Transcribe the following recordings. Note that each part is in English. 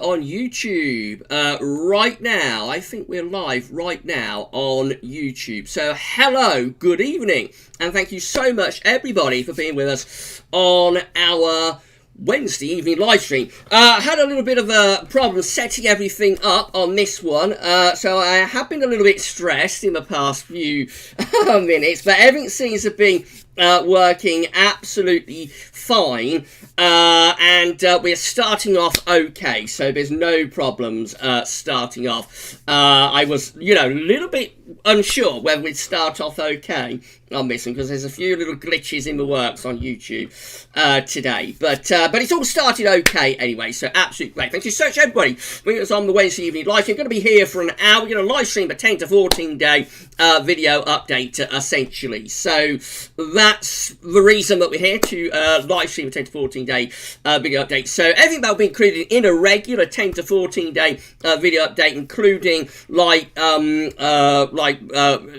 on YouTube right now. I think we're live right now on YouTube. So hello, good evening, and thank you so much everybody for being with us on our Wednesday evening live stream. Had a little bit of a problem setting everything up on this one, so I have been a little bit stressed in the past few minutes, but everything seems to be working absolutely fine, and we're starting off okay, so there's no problems starting off. I was, a little bit unsure whether we'd start off okay on this one, because there's a few little glitches in the works on YouTube today, but it's all started okay anyway, so absolutely great. Thank you so much everybody for us on the Wednesday evening live. You're going to be here for an hour. We're going to live stream a 10 to 14 day video update essentially, so that's the reason that we're here, to live stream a 10 to 14 day video update. So everything that will be included in a regular 10 to 14 day video update, including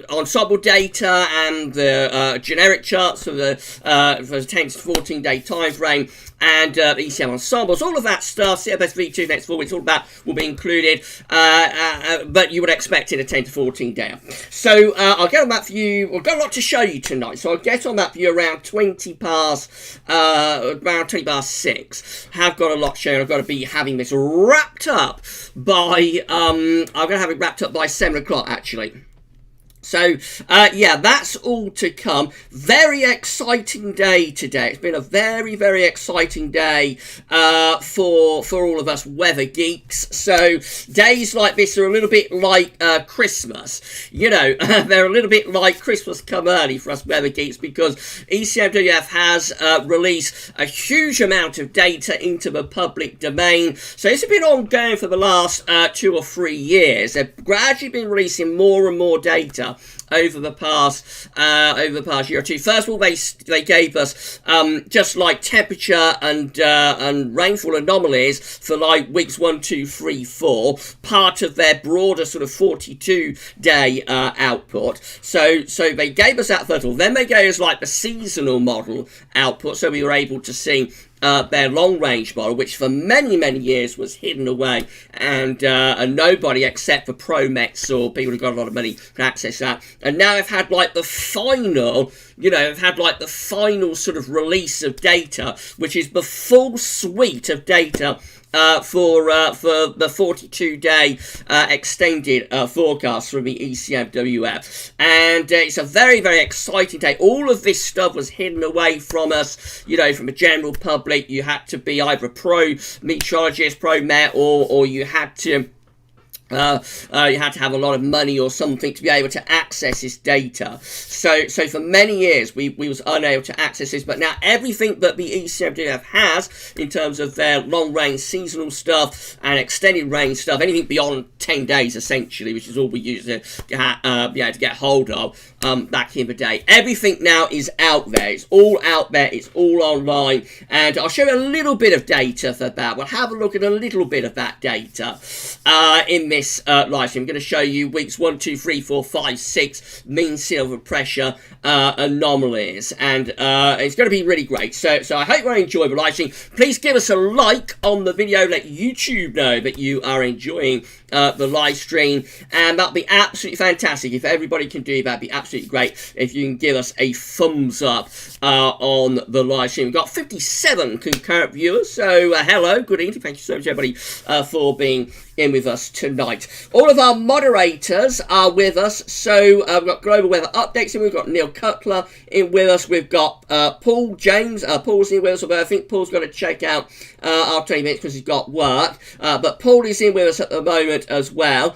ensemble data and the generic charts for the 10 to 14 day time frame, and ECM ensembles, all of that stuff, CFS V2 next 4 weeks, all of that will be included, but you would expect in a 10 to 14 day. So I'll get on that for you. We've got a lot to show you tonight, so I'll get on that for you around 20 past 6. Have got a lot to show you. I've got to be having this wrapped up by, I'm going to have it wrapped up by 7 o'clock actually. So, yeah, that's all to come. Very exciting day today. It's been a very, very exciting day for all of us weather geeks. So, days like this are a little bit like Christmas. They're a little bit like Christmas come early for us weather geeks, because ECMWF has released a huge amount of data into the public domain. So, it's been ongoing for the last 2 or 3 years. They've gradually been releasing more and more data over the past year or two. First of all, they gave us just like temperature and rainfall anomalies for like weeks 1, 2, 3, 4, part of their broader sort of 42-day output. So they gave us that first of all. Then they gave us like the seasonal model output, so we were able to see their long-range model, which for many, many years was hidden away, and nobody except for pro-mets or people who got a lot of money could access that. And now I've had like the final, sort of release of data, which is the full suite of data for the 42-day extended forecast from the ECMWF, and it's a very, very exciting day. All of this stuff was hidden away from us, from the general public. You had to be either a pro meteorologist, pro met, or you had to have a lot of money or something to be able to access this data. So for many years we was unable to access this, but now everything that the ECMWF has in terms of their long-range seasonal stuff and extended range stuff, anything beyond 10 days essentially, which is all we used to get hold of back in the day, everything now is out there. It's all out there. It's all online, and I'll show you a little bit of data for that. We'll have a look at a little bit of that data in this live stream. I'm going to show you weeks 1, 2, 3, 4, 5, 6 mean silver pressure anomalies, and it's going to be really great. So I hope you enjoy the live stream. Please give us a like on the video. Let YouTube know that you are enjoying the live stream, and that'll be absolutely fantastic. If everybody can do that, that'd be absolutely great if you can give us a thumbs up on the live stream. We've got 57 concurrent viewers, so hello, good evening. Thank you so much everybody for being in with us tonight. All of our moderators are with us, so we've got Global Weather Updates in, we've got Neil Cutler in with us, we've got Paul James, Paul's in with us, although I think Paul's got to check out after 20 minutes because he's got work, but Paul is in with us at the moment as well.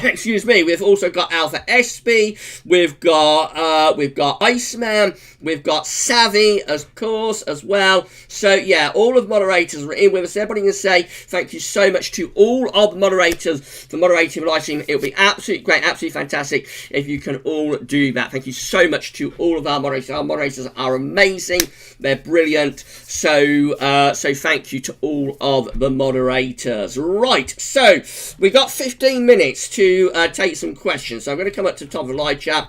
Excuse me. We've also got Alpha SB, we've got Iceman, we've got Savvy, of course, as well. So yeah, all of the moderators are in with us. Everybody can say thank you so much to all of the moderators for moderating the live stream. It'll be absolutely great, absolutely fantastic if you can all do that. Thank you so much to all of our moderators. Our moderators are amazing. They're brilliant. So thank you to all of the moderators. Right, so we've got 15 minutes to take some questions. So I'm going to come up to the top of the live chat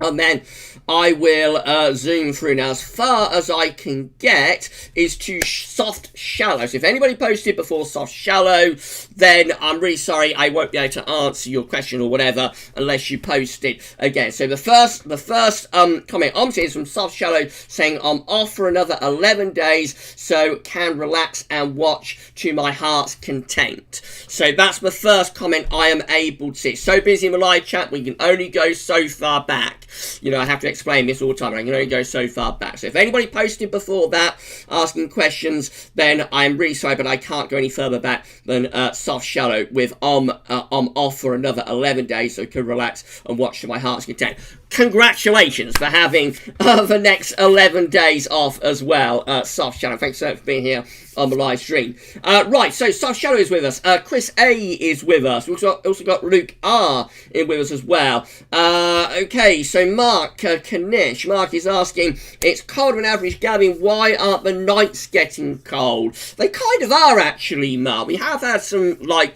And then I will zoom through. Now, as far as I can get is to soft shallow. So if anybody posted before soft shallow, then I'm really sorry, I won't be able to answer your question or whatever unless you post it again. So the first comment on is from soft shallow saying I'm off for another 11 days, so can relax and watch to my heart's content. So that's the first comment I am able to see. So busy in the live chat, we can only go so far back. You know, I have to explain this all the time. I can only go so far back. So if anybody posted before that asking questions, then I'm really sorry, but I can't go any further back than soft shallow with I'm off for another 11 days, so can relax and watch to my heart's content. Congratulations for having the next 11 days off as well, Soft Shadow. Thanks so much for being here on the live stream. Right, so Soft Shadow is with us. Chris A is with us. We've also got Luke R in with us as well. Okay, so Mark Kanish. Mark is asking, it's cold on average, Gavin. Why aren't the nights getting cold? They kind of are, actually, Mark. We have had some, like,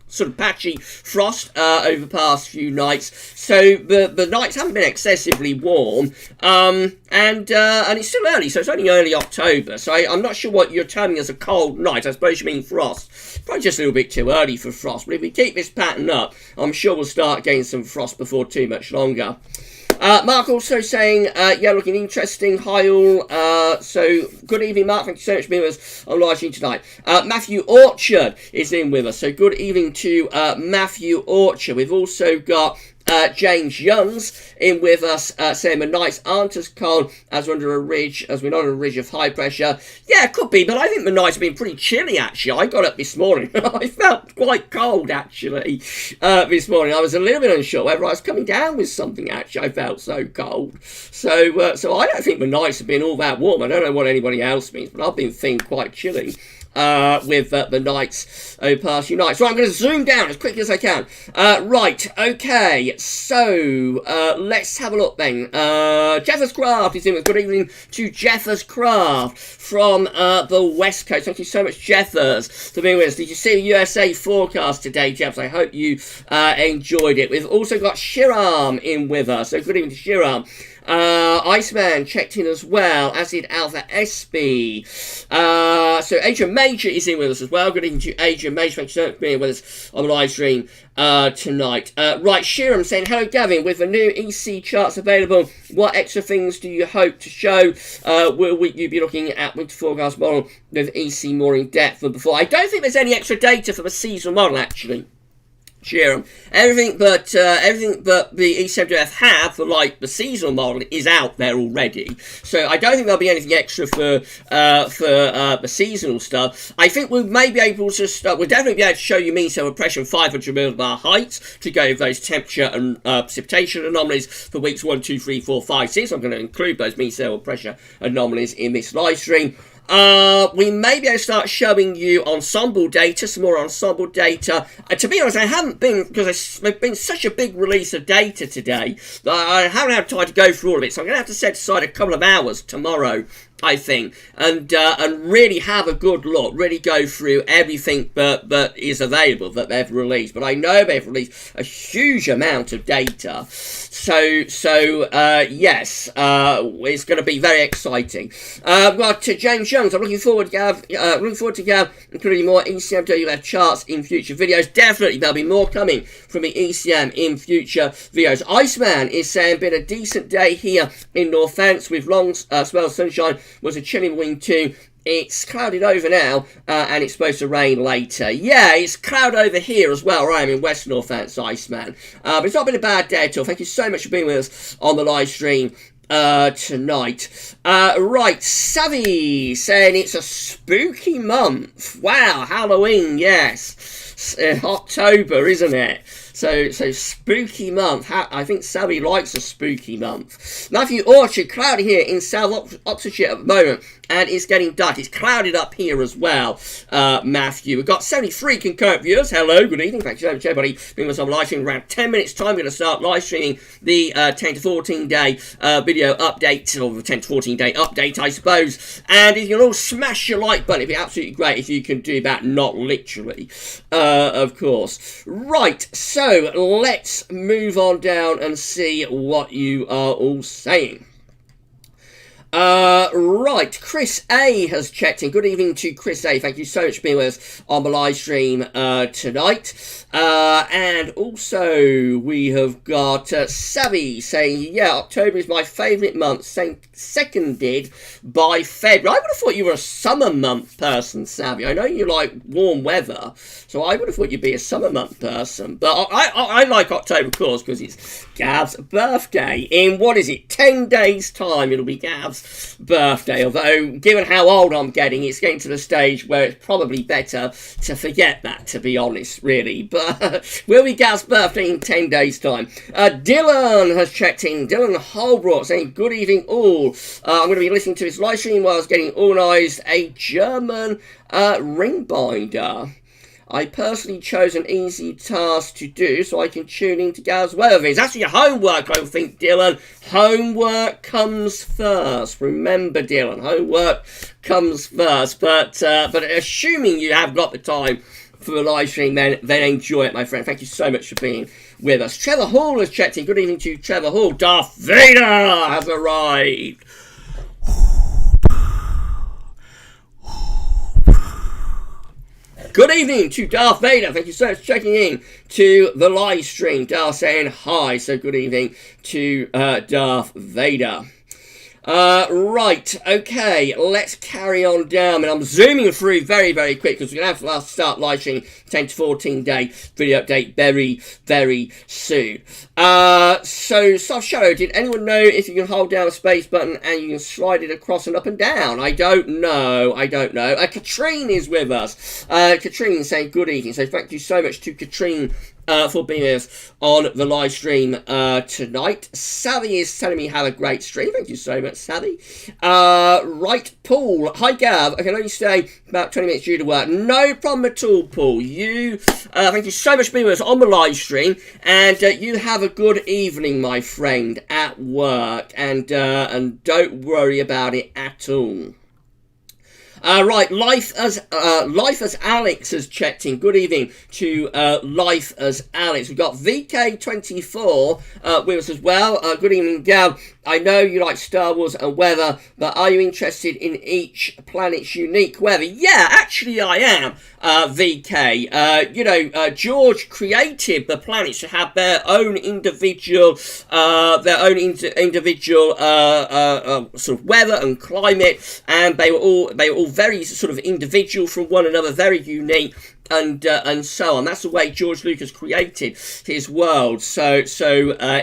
sort of patchy frost over the past few nights, so the nights haven't been excessively warm, and it's still early, so it's only early October, so I'm not sure what you're terming as a cold night. I suppose you mean frost. Probably just a little bit too early for frost, but if we keep this pattern up, I'm sure we'll start getting some frost before too much longer. Mark also saying, yeah, looking interesting. Hi all. So good evening, Mark. Thank you so much for being with us on live stream tonight. Matthew Orchard is in with us. So good evening to Matthew Orchard. We've also got James Youngs in with us, saying the nights aren't as cold as we're under a ridge, as we're not on a ridge of high pressure. Yeah, it could be, but I think the nights have been pretty chilly, actually. I got up this morning, I felt quite cold, actually, this morning. I was a little bit unsure whether I was coming down with something, actually. I felt so cold. So I don't think the nights have been all that warm. I don't know what anybody else means, but I've been feeling quite chilly. With the nights over past few nights. Right, I'm going to zoom down as quickly as I can. Right, okay, so let's have a look then. Jeffers Craft is in with. Good evening to Jeffers Craft from the West Coast. Thank you so much, Jeffers, for being with us. Did you see the USA forecast today, Jeffs? I hope you enjoyed it. We've also got Shiram in with us, so good evening to Shiram. Iceman checked in as well, as did Alpha SB. So Adrian Major is in with us as well. Good evening to Adrian Major. Thank you so much for being with us on the live stream tonight. Right, Shiram saying, hello Gavin, with the new EC charts available, what extra things do you hope to show? Will you be looking at winter forecast model with EC more in depth than before? I don't think there's any extra data for the seasonal model, actually. Everything but the ECMWF have for like the seasonal model is out there already. So I don't think there'll be anything extra for the seasonal stuff. I think we may be able to start. We'll definitely be able to show you mean cell pressure and 500 millibar heights to go with those temperature and precipitation anomalies for weeks 1, 2, 3, 4, 5, 6. I'm going to include those mean cell pressure anomalies in this live stream. We may be able to start showing you ensemble data, some more ensemble data. To be honest, I haven't been, because there's been such a big release of data today, that I haven't had time to go through all of it. So I'm going to have to set aside a couple of hours tomorrow, I think, and really have a good look, really go through everything that is available that they've released. But I know they've released a huge amount of data, so yes, it's going to be very exciting. Well, to James Youngs, I'm looking forward to Gav including more ECMWF charts in future videos. Definitely, there'll be more coming from the ECM in future videos. Iceman is saying, been a decent day here in Northants with long spell of sunshine. Was a chilly wind too. It's clouded over now, and it's supposed to rain later. Yeah, it's cloud over here as well, where I am in West Northants, Iceman. But it's not been a bad day at all. Thank you so much for being with us on the live stream tonight. Right, Savvy saying it's a spooky month. Wow, Halloween, yes. October, isn't it? So spooky month. I think Savvy likes a spooky month. Matthew Orchard, cloudy here in South Oxfordshire at the moment, and it's getting dark. It's clouded up here as well, Matthew. We've got 73 concurrent viewers. Hello, good evening. Thank you so much, everybody. Being with us on live streaming around 10 minutes' time. We're going to start live streaming the 10 to 14 day video update, or the 10 to 14 day update, I suppose. And if you can all smash your like button, it'd be absolutely great if you can do that, not literally, of course. Right, so So let's move on down and see what you are all saying. Right, Chris A has checked in. Good evening to Chris A. Thank you so much for being with us on the live stream tonight. And also we have got Savvy saying, yeah, October is my favourite month, seconded by February. I would have thought you were a summer month person, Savvy. I know you like warm weather, so I would have thought you'd be a summer month person. But I like October, of course, because it's Gav's birthday. In, what is it, 10 days' time it'll be Gav's birthday, although given how old I'm getting, it's getting to the stage where it's probably better to forget that, to be honest, really. But will be Gav's birthday in 10 days' time. Dylan has checked in. Dylan Holbrook saying, good evening all. I'm going to be listening to his live stream while I was getting organised a German ring binder. I personally chose an easy task to do so I can tune in to GavsWeatherVids. That's your homework, I think, Dylan. Homework comes first. Remember, Dylan, homework comes first. But assuming you have got the time for the live stream, then enjoy it, my friend. Thank you so much for being with us. Trevor Hall has checked in. Good evening to Trevor Hall. Darth Vader has arrived. Good evening to Darth Vader. Thank you so much for checking in to the live stream. Darth saying hi. So good evening to Darth Vader. Right, okay, let's carry on down. And I'm zooming through very, very quick because we're going to have to start live streaming 10 to 14 day video update very, very soon. So Soft Shadow, did anyone know if you can hold down the space button and you can slide it across and up and down? I don't know. Katrine is with us. Katrine saying good evening. So thank you so much to Katrine for being with us on the live stream tonight. Savvy is telling me have a great stream. Thank you so much, Savvy. Right, Paul. Hi, Gav. I can only stay about 20 minutes due to work. No problem at all, Paul. Thank you so much for being with us on the live stream, and you have a good evening, my friend, at work, and don't worry about it at all. Right, Life as Alex has checked in. Good evening to Life as Alex. We've got VK24 with us as well. Good evening, Gav. I know you like Star Wars and weather, but are you interested in each planet's unique weather? Yeah, actually I am, VK. George created the planets to have their own individual sort of weather and climate, and they were all very sort of individual from one another, very unique. And so on. That's the way George Lucas created his world. So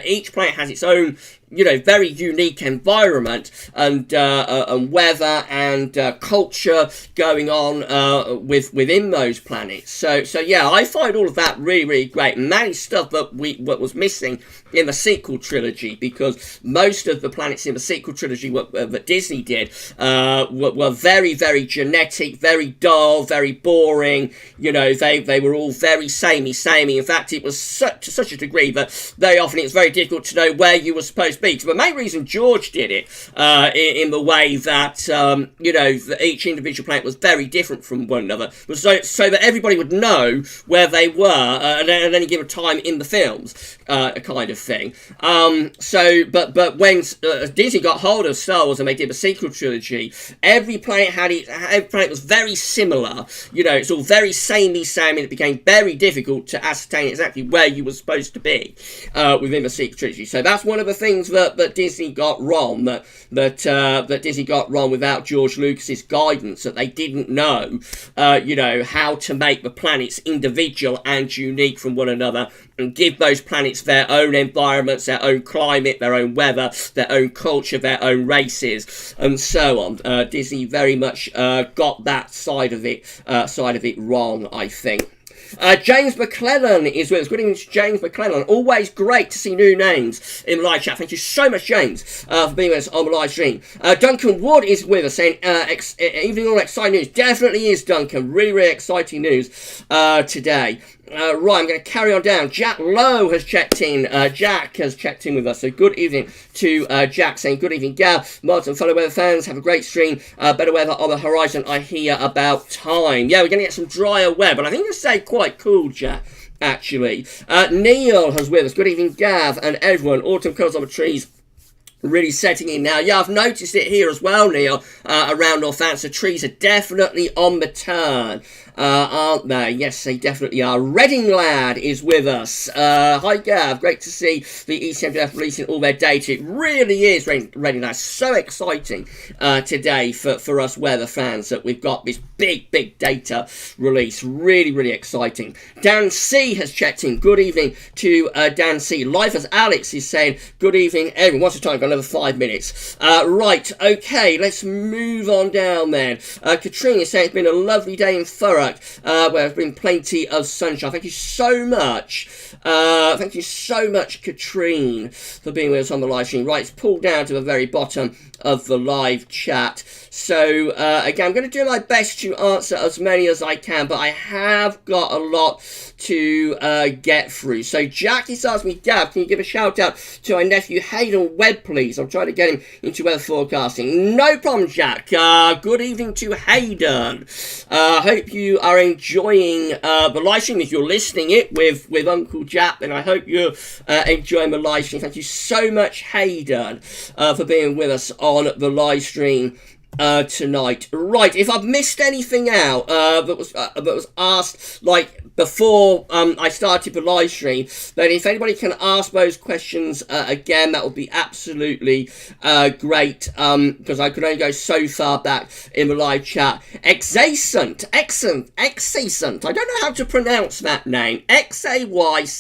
each planet has its own, very unique environment and weather and culture going on within those planets. So yeah, I find all of that really, really great. And that is stuff that was missing in the sequel trilogy, because most of the planets in the sequel trilogy that Disney did were very, very genetic, very dull, very boring. They were all very samey. In fact, it was to such a degree that very often it's very difficult to know where you were supposed to be. So the main reason George did it in the way that each individual planet was very different from one another was so that everybody would know where they were at any given time in the films, kind of thing. But when Disney got hold of Star Wars and they did the sequel trilogy, every planet was very similar. It's all very samey, and it became very difficult to ascertain exactly where you were supposed to be within the sequel trilogy. So that's one of the things that Disney got wrong, that Disney got wrong without George Lucas's guidance, that they didn't know, how to make the planets individual and unique from one another, and give those planets their own environments, their own climate, their own weather, their own culture, their own races, and so on. Disney very much got that side of it wrong, I think. James McClellan is with us. Good evening to James McClellan. Always great to see new names in the live chat. Thank you so much, James, for being with us on the live stream. Duncan Wood is with us saying, evening all exciting news. Definitely is, Duncan. Really, really exciting news today. Right, I'm going to carry on down. Jack Lowe has checked in. Jack has checked in with us. So good evening to Jack, saying good evening, Gav, mods and fellow weather fans. Have a great stream. Better weather on the horizon. I hear about time. Yeah, we're going to get some drier weather, but I think it's stay quite cool, Jack. actually. Neil has with us. Good evening, Gav and everyone. Autumn colours on the trees really setting in now. Yeah, I've noticed it here as well, Neil, around Northampton. Trees are definitely on the turn, aren't they? Yes, they definitely are. Reading Lad is with us. Hi, Gav. Great to see the ECMWF releasing all their data. It really is, Reading Lad. So exciting today for us weather fans that we've got this big data release. Really exciting. Dan C has checked in. Good evening to Dan C. Life as Alex is saying, good evening, everyone. What's the time? Got another 5 minutes. Right, okay, let's move on down then. Katrina is saying it's been a lovely day in Thurrock, where there's been plenty of sunshine. Thank you so much. Thank you so much, Katrine, for being with us on the live stream. Right, it's pulled down to the very bottom of the live chat. So, again, I'm going to do my best to answer as many as I can, but I have got a lot to get through. So, Jack is asking me, Gav, can you give a shout out to my nephew Hayden Webb, please? I'm trying to get him into weather forecasting. No problem, Jack. Good evening to Hayden. Hope you are enjoying the live stream if you're listening it with Uncle Jap, and I hope you're enjoying the live stream. Thank you so much, Hayden, for being with us on the live stream tonight. Right, if I've missed anything out that was asked like before I started the live stream, then if anybody can ask those questions again, that would be absolutely great, because I could only go so far back in the live chat. Exacent, I don't know how to pronounce that name. Xaycent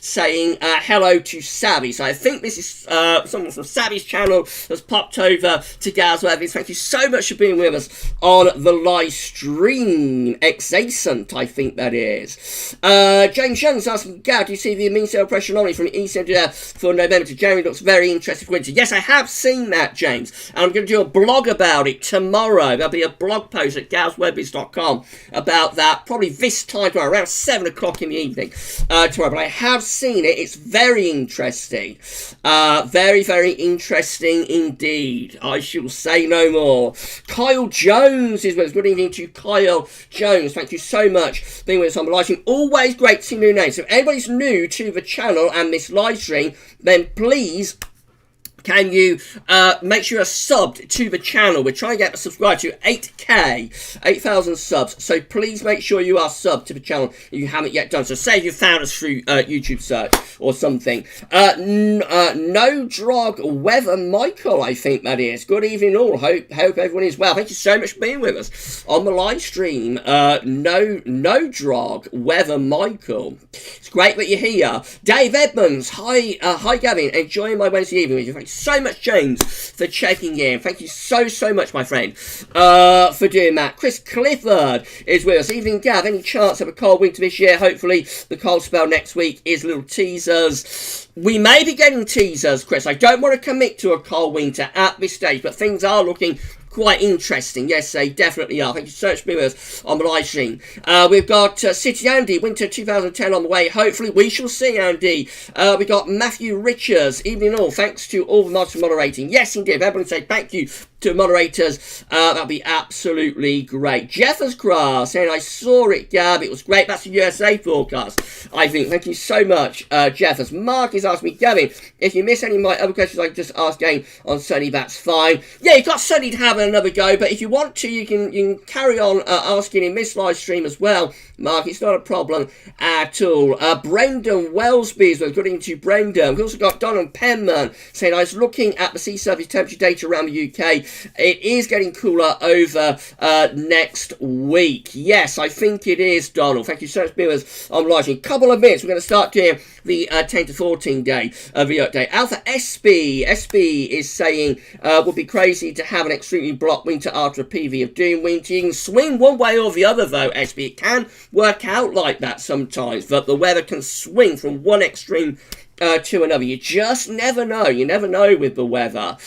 saying hello to Savvy. So I think this is someone from Savvy's channel has popped over to GavsWeatherVids. Thank you so much for being with us on the live stream. Exacent, I think that is. James Young's asking, Gav, do you see the mean sail pressure anomaly from ECMWF for November to January? Looks very interesting for winter. Yes, I have seen that, James, and I'm going to do a blog about it tomorrow. There'll be a blog post at GavsWeatherVids.com about that, probably this time tomorrow, around 7 o'clock in the evening tomorrow. But I have seen it. It's very interesting. Very interesting indeed. I shall say no more. Kyle Jones is with us. Good evening to Kyle Jones. Thank you so much for being with us on the live stream. Always great to see new names. So if anybody's new to the channel and this live stream, then please can you make sure you're subbed to the channel. We're trying to get subscribed to 8,000 subs. So please make sure you are subbed to the channel if you haven't yet done so. Say if you found us through YouTube search or something. No Drog Weather Michael, I think that is. Good evening all. Hope everyone is well. Thank you so much for being with us on the live stream. No Drog Weather Michael. It's great that you're here. Dave Edmonds. Hi Gavin. Enjoying my Wednesday evening with you. Thank you so much, James, for checking in. Thank you so much, my friend, for doing that. Chris Clifford is with us. Evening, Gav. Any chance of a cold winter this year? Hopefully, the cold spell next week is little teasers. We may be getting teasers, Chris. I don't want to commit to a cold winter at this stage, but things are looking quite interesting. Yes, they definitely are. Thank you so much for being with us on the live stream. We've got City Andy, winter 2010 on the way. Hopefully, we shall see, Andy. We've got Matthew Richards. Evening all. Thanks to all the mods for moderating. Yes, indeed. Everyone say thank you to moderators. That'll be absolutely great. Jeffers Grass saying, I saw it, Gab. It was great. That's the USA forecast, I think. Thank you so much, Jeffers. Mark is asking me, Gavin, if you miss any of my other questions, I can just ask again on Sunny. That's fine. Yeah, you've got Sunny to have another go, but if you want to, you can carry on asking in this live stream as well, Mark. It's not a problem at all. Brendan Wellsby is good evening to Brendan. We've also got Donald Penman saying, I was looking at the sea surface temperature data around the UK. It is getting cooler over next week. Yes, I think it is, Donald. Thank you so much for being with us on live. In a couple of minutes, we're going to start doing the 10 to 14 day of the update. Alpha SB is saying, would be crazy to have an extremely blocked winter after a PV of doom winter. You can swing one way or the other, though, SB. It can work out like that sometimes, but the weather can swing from one extreme to another. You just never know. You never know with the weather.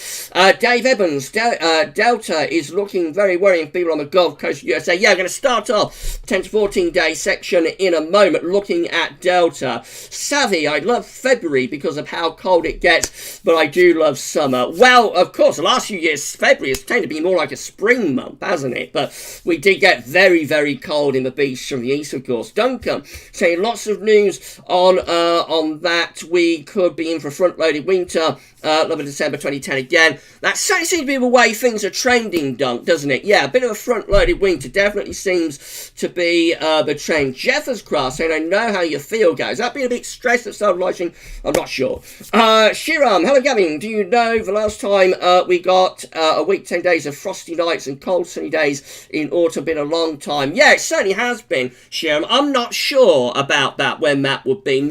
Dave Evans, Delta is looking very worrying for people on the Gulf Coast of USA. Yeah, I'm going to start off 10 to 14 day section in a moment looking at Delta. Savvy, I love February because of how cold it gets, but I do love summer. Well, of course, the last few years, February has tended to be more like a spring month, hasn't it? But we did get very, very cold in the beaches from the east, of course. Duncan saying lots of news on that. We could be in for a front-loaded winter. Love of December 2010 again. That certainly seems to be the way things are trending, Dunk, doesn't it? Yeah, a bit of a front-loaded winter definitely seems to be the trend. Jeffers Cross saying, I know how you feel, guys. That been a bit stressed at started watching? I'm not sure. Shiram, hello, Gavin. Do you know the last time we got a week, 10 days of frosty nights and cold sunny days in autumn? Been a long time. Yeah, it certainly has been, Shiram. I'm not sure about that, when that would be.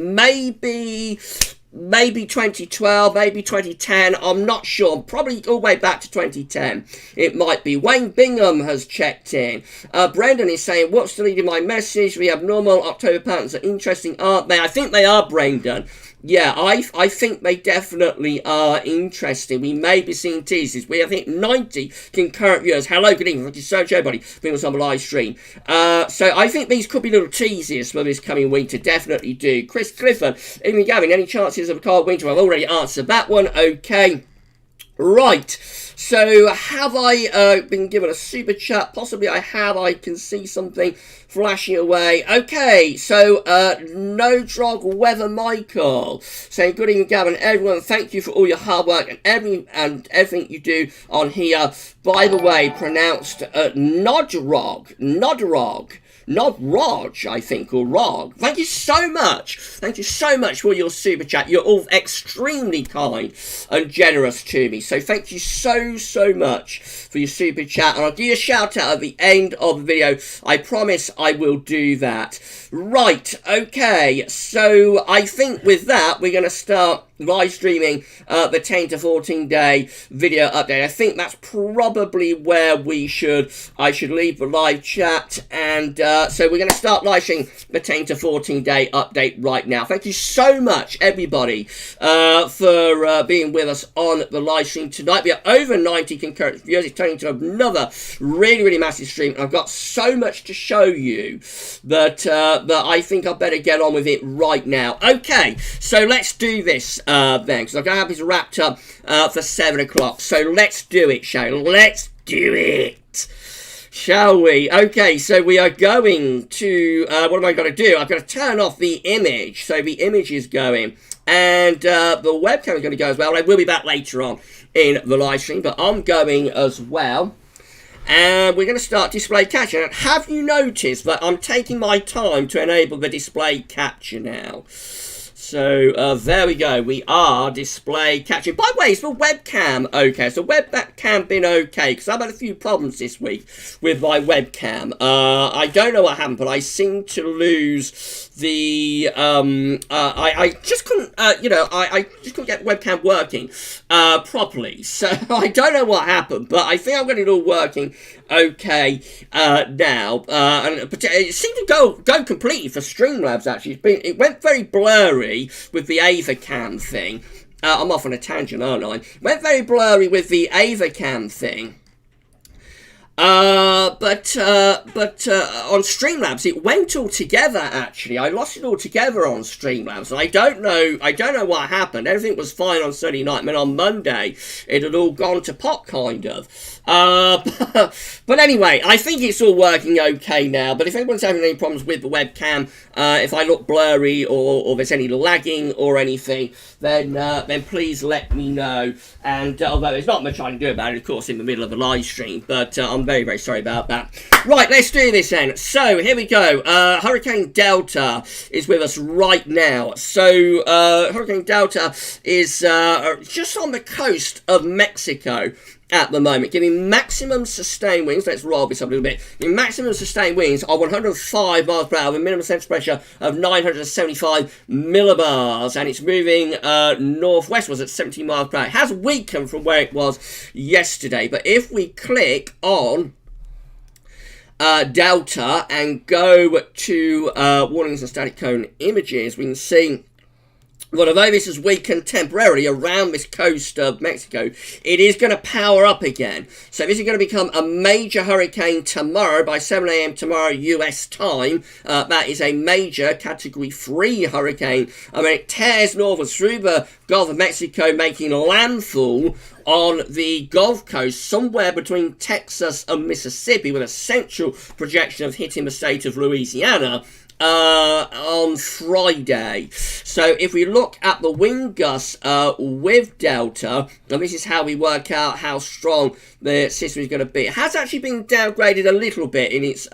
Maybe 2012, maybe 2010, I'm not sure. Probably all the way back to 2010. It might be. Wayne Bingham has checked in. Brendan is saying, what's deleting my message? The abnormal October patterns are interesting, aren't they? I think they are, Brendan. Yeah, I think they definitely are interesting. We may be seeing teasers. We have, I think, 90 concurrent viewers. Hello, good evening. Thank you so much, everybody, for being on the live stream. So I think these could be little teasers for this coming winter. Definitely do. Chris Clifford, Amy Gavin, any chances of a cold winter? I've already answered that one. Okay. Right, so have I been given a super chat? Possibly I have. I can see something flashing away. Okay, so No Drog Weather Michael saying, good evening, Gavin. Everyone, thank you for all your hard work and everything you do on here. By the way, pronounced Nodrog. Not Rog, I think, or Rog. Thank you so much. Thank you so much for your super chat. You're all extremely kind and generous to me. So thank you so much for your super chat. And I'll give you a shout out at the end of the video. I promise I will do that. Right, okay. So I think with that, we're going to start live streaming the 10 to 14 day video update. I think that's probably where I should leave the live chat, and so we're going to start live streaming the 10 to 14 day update right now. Thank you so much, everybody, for being with us on the live stream tonight. We are over 90 concurrent viewers. It's turning into another really massive stream, and I've got so much to show you that I think I better get on with it right now. Okay, so let's do this then, because I'm going to have this wrapped up for 7 o'clock. So let's do it, shall we? Let's do it, shall we? Okay, so we are going to, what am I going to do? I've got to turn off the image, so the image is going, and the webcam is going to go as well. I will be back later on in the live stream, but I'm going as well. And we're going to start display capture. And have you noticed that I'm taking my time to enable the display capture now? So there we go. We are display capturing. By the way, is the webcam okay? So webcam been okay? Because I've had a few problems this week with my webcam. I don't know what happened, but I seem to lose the. I just couldn't. I just couldn't get webcam working properly. So I don't know what happened, but I think I've got it all working okay now. And it seemed to go completely for Streamlabs. Actually, it went very blurry with the AvaCam thing. I'm off on a tangent, aren't I? Went very blurry with the AvaCam thing. But on Streamlabs it went all together. Actually, I lost it all together on Streamlabs, and I don't know what happened. Everything was fine on Sunday night, and then on Monday it had all gone to pot, kind of. But anyway, I think it's all working okay now. But if anyone's having any problems with the webcam, if I look blurry or there's any lagging or anything, then please let me know. And although there's not much I can do about it, of course, in the middle of a live stream, but I'm very sorry about that. Right, let's do this then. So here we go. Hurricane Delta is with us right now. So Hurricane Delta is just on the coast of Mexico at the moment, giving maximum sustained winds. Let's roll this up a little bit. Giving maximum sustained winds of 105 miles per hour with minimum central pressure of 975 millibars, and it's moving northwest. Was at 17 miles per hour. It has weakened from where it was yesterday, but if we click on Delta and go to warnings and static cone images, we can see Well, although this has weakened temporarily around this coast of Mexico, it is going to power up again. So this is going to become a major hurricane tomorrow by 7 a.m. tomorrow US time. That is a major Category 3 hurricane. I mean, it tears northwards through the Gulf of Mexico, making landfall on the Gulf Coast, somewhere between Texas and Mississippi, with a central projection of hitting the state of Louisiana on Friday. So if we look at the wind gusts with Delta, and this is how we work out how strong the system is going to be. It has actually been downgraded a little bit in its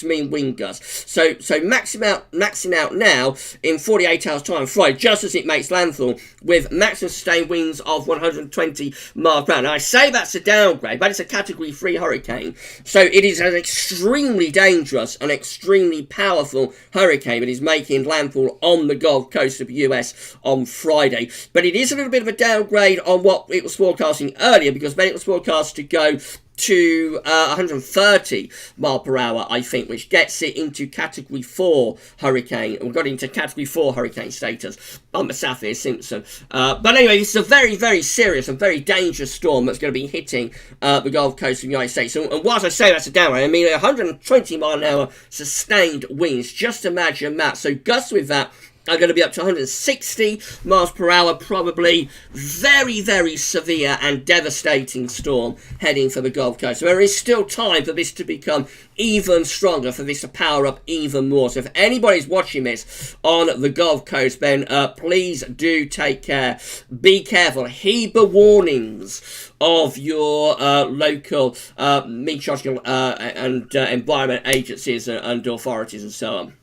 mean wind gusts. So maxing out now in 48 hours time Friday, just as it makes landfall, with maximum sustained winds of 120 miles per hour. Now I say that's a downgrade, but it's a Category 3 hurricane. So it is an extremely dangerous and extremely powerful hurricane that is making landfall on the Gulf Coast of the US on Friday. But it is a little bit of a downgrade on what it was forecasting earlier, because then it was forecast to go to 130 mile per hour, I think, which gets it into Category 4 hurricane. We got into Category 4 hurricane status on the Saffir-Simpson. But anyway, it's a very, very serious and very dangerous storm that's going to be hitting the Gulf Coast of the United States. And whilst I say that's a downgrade, I mean 120 mile an hour sustained winds. Just imagine that. So gusts with that are going to be up to 160 miles per hour, probably. Very, very severe and devastating storm heading for the Gulf Coast. So there is still time for this to become even stronger, for this to power up even more. So if anybody's watching this on the Gulf Coast, then please do take care. Be careful. Heed the warnings of your local meteorological and environment agencies and authorities and so on.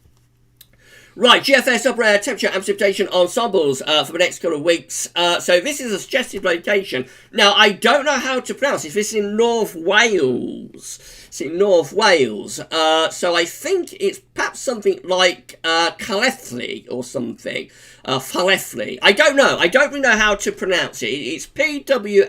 Right, GFS upper air temperature and precipitation ensembles for the next couple of weeks. So this is a suggested location. Now, I don't know how to pronounce this. This is in North Wales. It's in North Wales. So I think it's perhaps something like Calethley or something. Falefley. I don't know. I don't really know how to pronounce it. It's Pwliheli.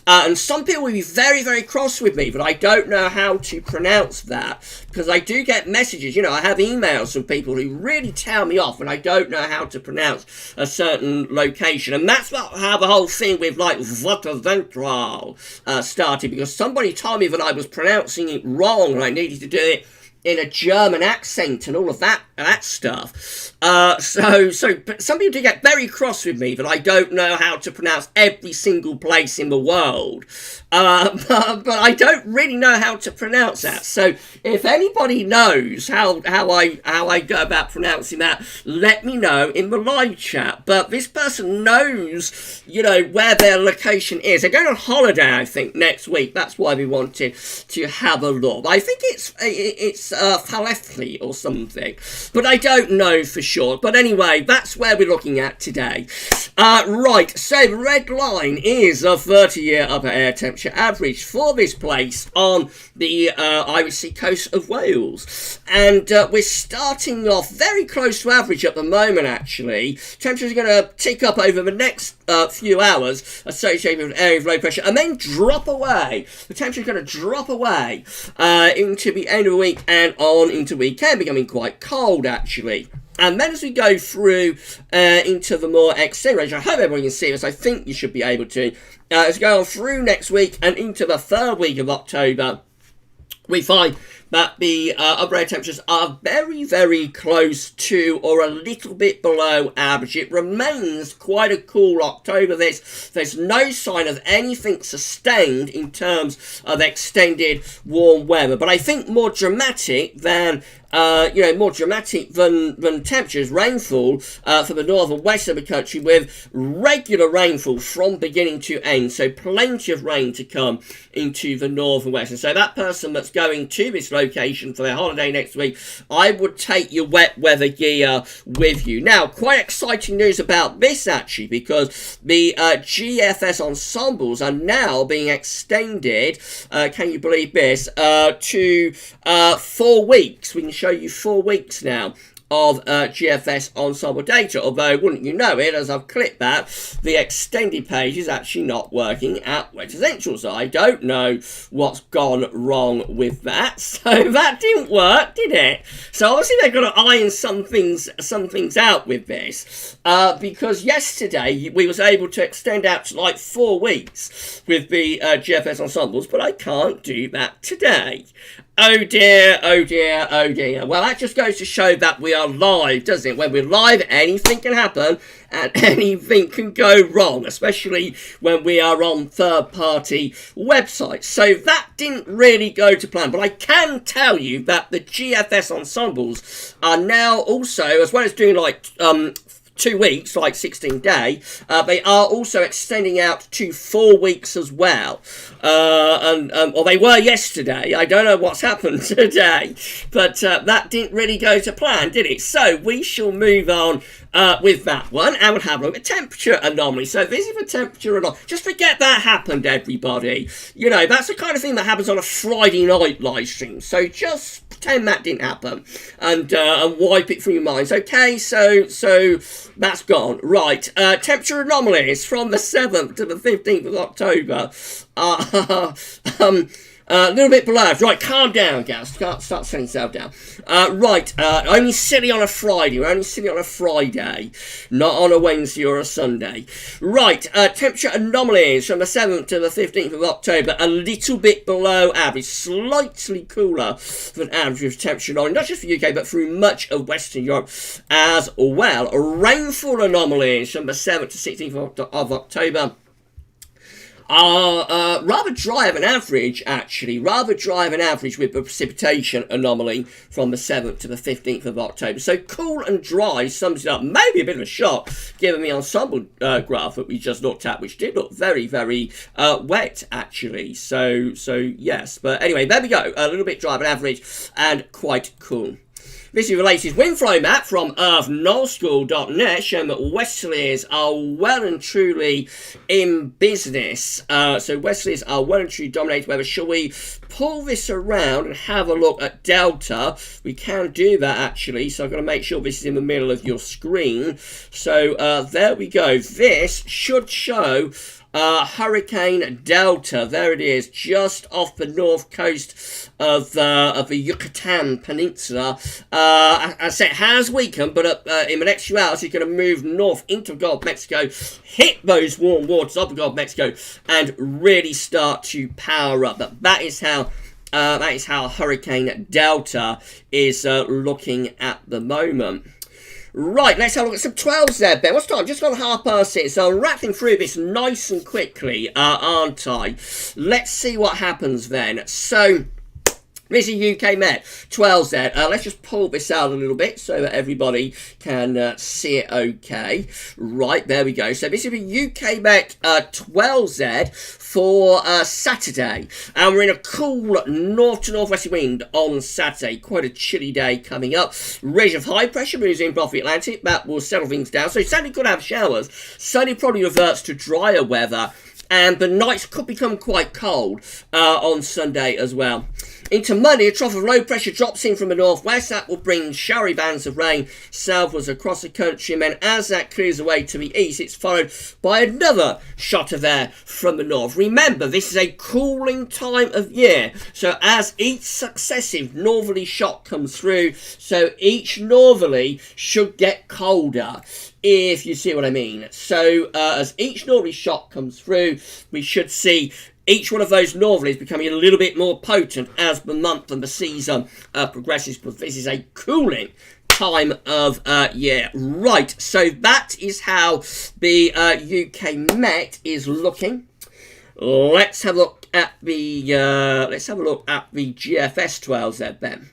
And some people will be very, very cross with me, but I don't know how to pronounce that, because I do get messages. You know, I have emails from people who really tell me off when I don't know how to pronounce a certain location. And that's how the whole thing with, like, Ventral started, because somebody told me that I was pronouncing it wrong and I needed to do it in a German accent and all of that stuff. So some people do get very cross with me that I don't know how to pronounce every single place in the world. But I don't really know how to pronounce that. So if anybody knows how I go about pronouncing that, let me know in the live chat. But this person knows, you know, where their location is. They're going on holiday, I think, next week. That's why we wanted to have a look. I think it's Falefley or something, but I don't know for sure. But anyway, that's where we're looking at today. Right, so the red line is a 30-year upper air temperature average for this place on the Irish Sea coast of Wales, and we're starting off very close to average at the moment. Actually, temperatures are going to tick up over the next few hours associated with an area of low pressure, and then drop away. The temperature is going to drop away into the end of the week and on into weekend, becoming quite cold actually. And then as we go through into the more extended range, I hope everyone can see this. I think you should be able to. As we go on through next week and into the third week of October, we find that the upper air temperatures are very, very close to or a little bit below average. It remains quite a cool October. There's no sign of anything sustained in terms of extended warm weather. But I think more dramatic than temperatures, rainfall for the north and west of the country, with regular rainfall from beginning to end. So plenty of rain to come into the north and west. And so that person that's going to this location for their holiday next week, I would take your wet weather gear with you. Now, quite exciting news about this actually, because the GFS ensembles are now being extended, can you believe this, to 4 weeks. We can show you 4 weeks now of GFS ensemble data, although wouldn't you know it, as I've clicked that, the extended page is actually not working at Wet Essentials. I don't know what's gone wrong with that, so that didn't work, did it? So obviously they've got to iron some things out with this, because yesterday we was able to extend out to like 4 weeks with the GFS ensembles, but I can't do that today. Oh dear, oh dear, oh dear. Well, that just goes to show that we are live, doesn't it? When we're live, anything can happen and anything can go wrong, especially when we are on third-party websites. So that didn't really go to plan, but I can tell you that the GFS ensembles are now also, as well as doing like 2 weeks, like 16-day, they are also extending out to 4 weeks as well. Or they were yesterday. I don't know what's happened today, but that didn't really go to plan, did it? So we shall move on with that one, and we'll have a look at temperature anomaly. So this is a temperature anomaly. Just forget that happened, everybody. You know, that's the kind of thing that happens on a Friday night live stream. So just pretend that didn't happen, and wipe it from your minds. Okay, so that's gone. Right, temperature anomalies from the 7th to the 15th of October. A little bit below. Right, calm down, Gavs. Can't start setting yourself down. Right, only silly on a Friday. We're only silly on a Friday, not on a Wednesday or a Sunday. Right, temperature anomalies from the 7th to the 15th of October. A little bit below average. Slightly cooler than average temperature anomaly. Not just for UK, but through much of Western Europe as well. Rainfall anomalies from the 7th to 16th of October. Rather dry of an average, actually. Rather dry of an average with the precipitation anomaly from the 7th to the 15th of October. So cool and dry sums it up. Maybe a bit of a shock, given the ensemble graph that we just looked at, which did look very, very wet, actually. So yes. But anyway, there we go. A little bit dry of an average and quite cool. This is the latest wind flow map from earthnullschool.net, showing that westerlies are well and truly in business. So westerlies are well and truly dominating weather. Shall we pull this around and have a look at Delta? We can do that, actually. So I've got to make sure this is in the middle of your screen. So there we go. This should show Hurricane Delta. There it is, just off the north coast of the Yucatan Peninsula. As I said, it has weakened, but in the next few hours, it's going to move north into the Gulf of Mexico, hit those warm waters of the Gulf of Mexico, and really start to power up. But that is how Hurricane Delta is looking at the moment. Right, let's have a look at some 12s there, Ben. What's the time? Just gone 6:30, so I'm rattling through this nice and quickly, aren't I? Let's see what happens then. So, this is UK Met, 12s there. Let's just pull this out a little bit so that everybody can see it okay. Right, there we go. So this is the UK Met 12Z for Saturday. And we're in a cool north to northwest wind on Saturday. Quite a chilly day coming up. Ridge of high pressure moves in off the Atlantic. That will settle things down. So Saturday could have showers. Sunday probably reverts to drier weather. And the nights could become quite cold on Sunday as well. Into Monday, a trough of low pressure drops in from the northwest. That will bring showery bands of rain southwards across the country. And then as that clears away to the east, it's followed by another shot of air from the north. Remember, this is a cooling time of year. So as each successive northerly shot comes through, so each northerly should get colder, if you see what I mean. So as each northerly shot comes through, we should see each one of those northerlies becoming a little bit more potent as the month and the season progresses, but this is a cooling time of year. Right, so that is how the UK Met is looking. Let's have a look at the GFS 12s there, Ben.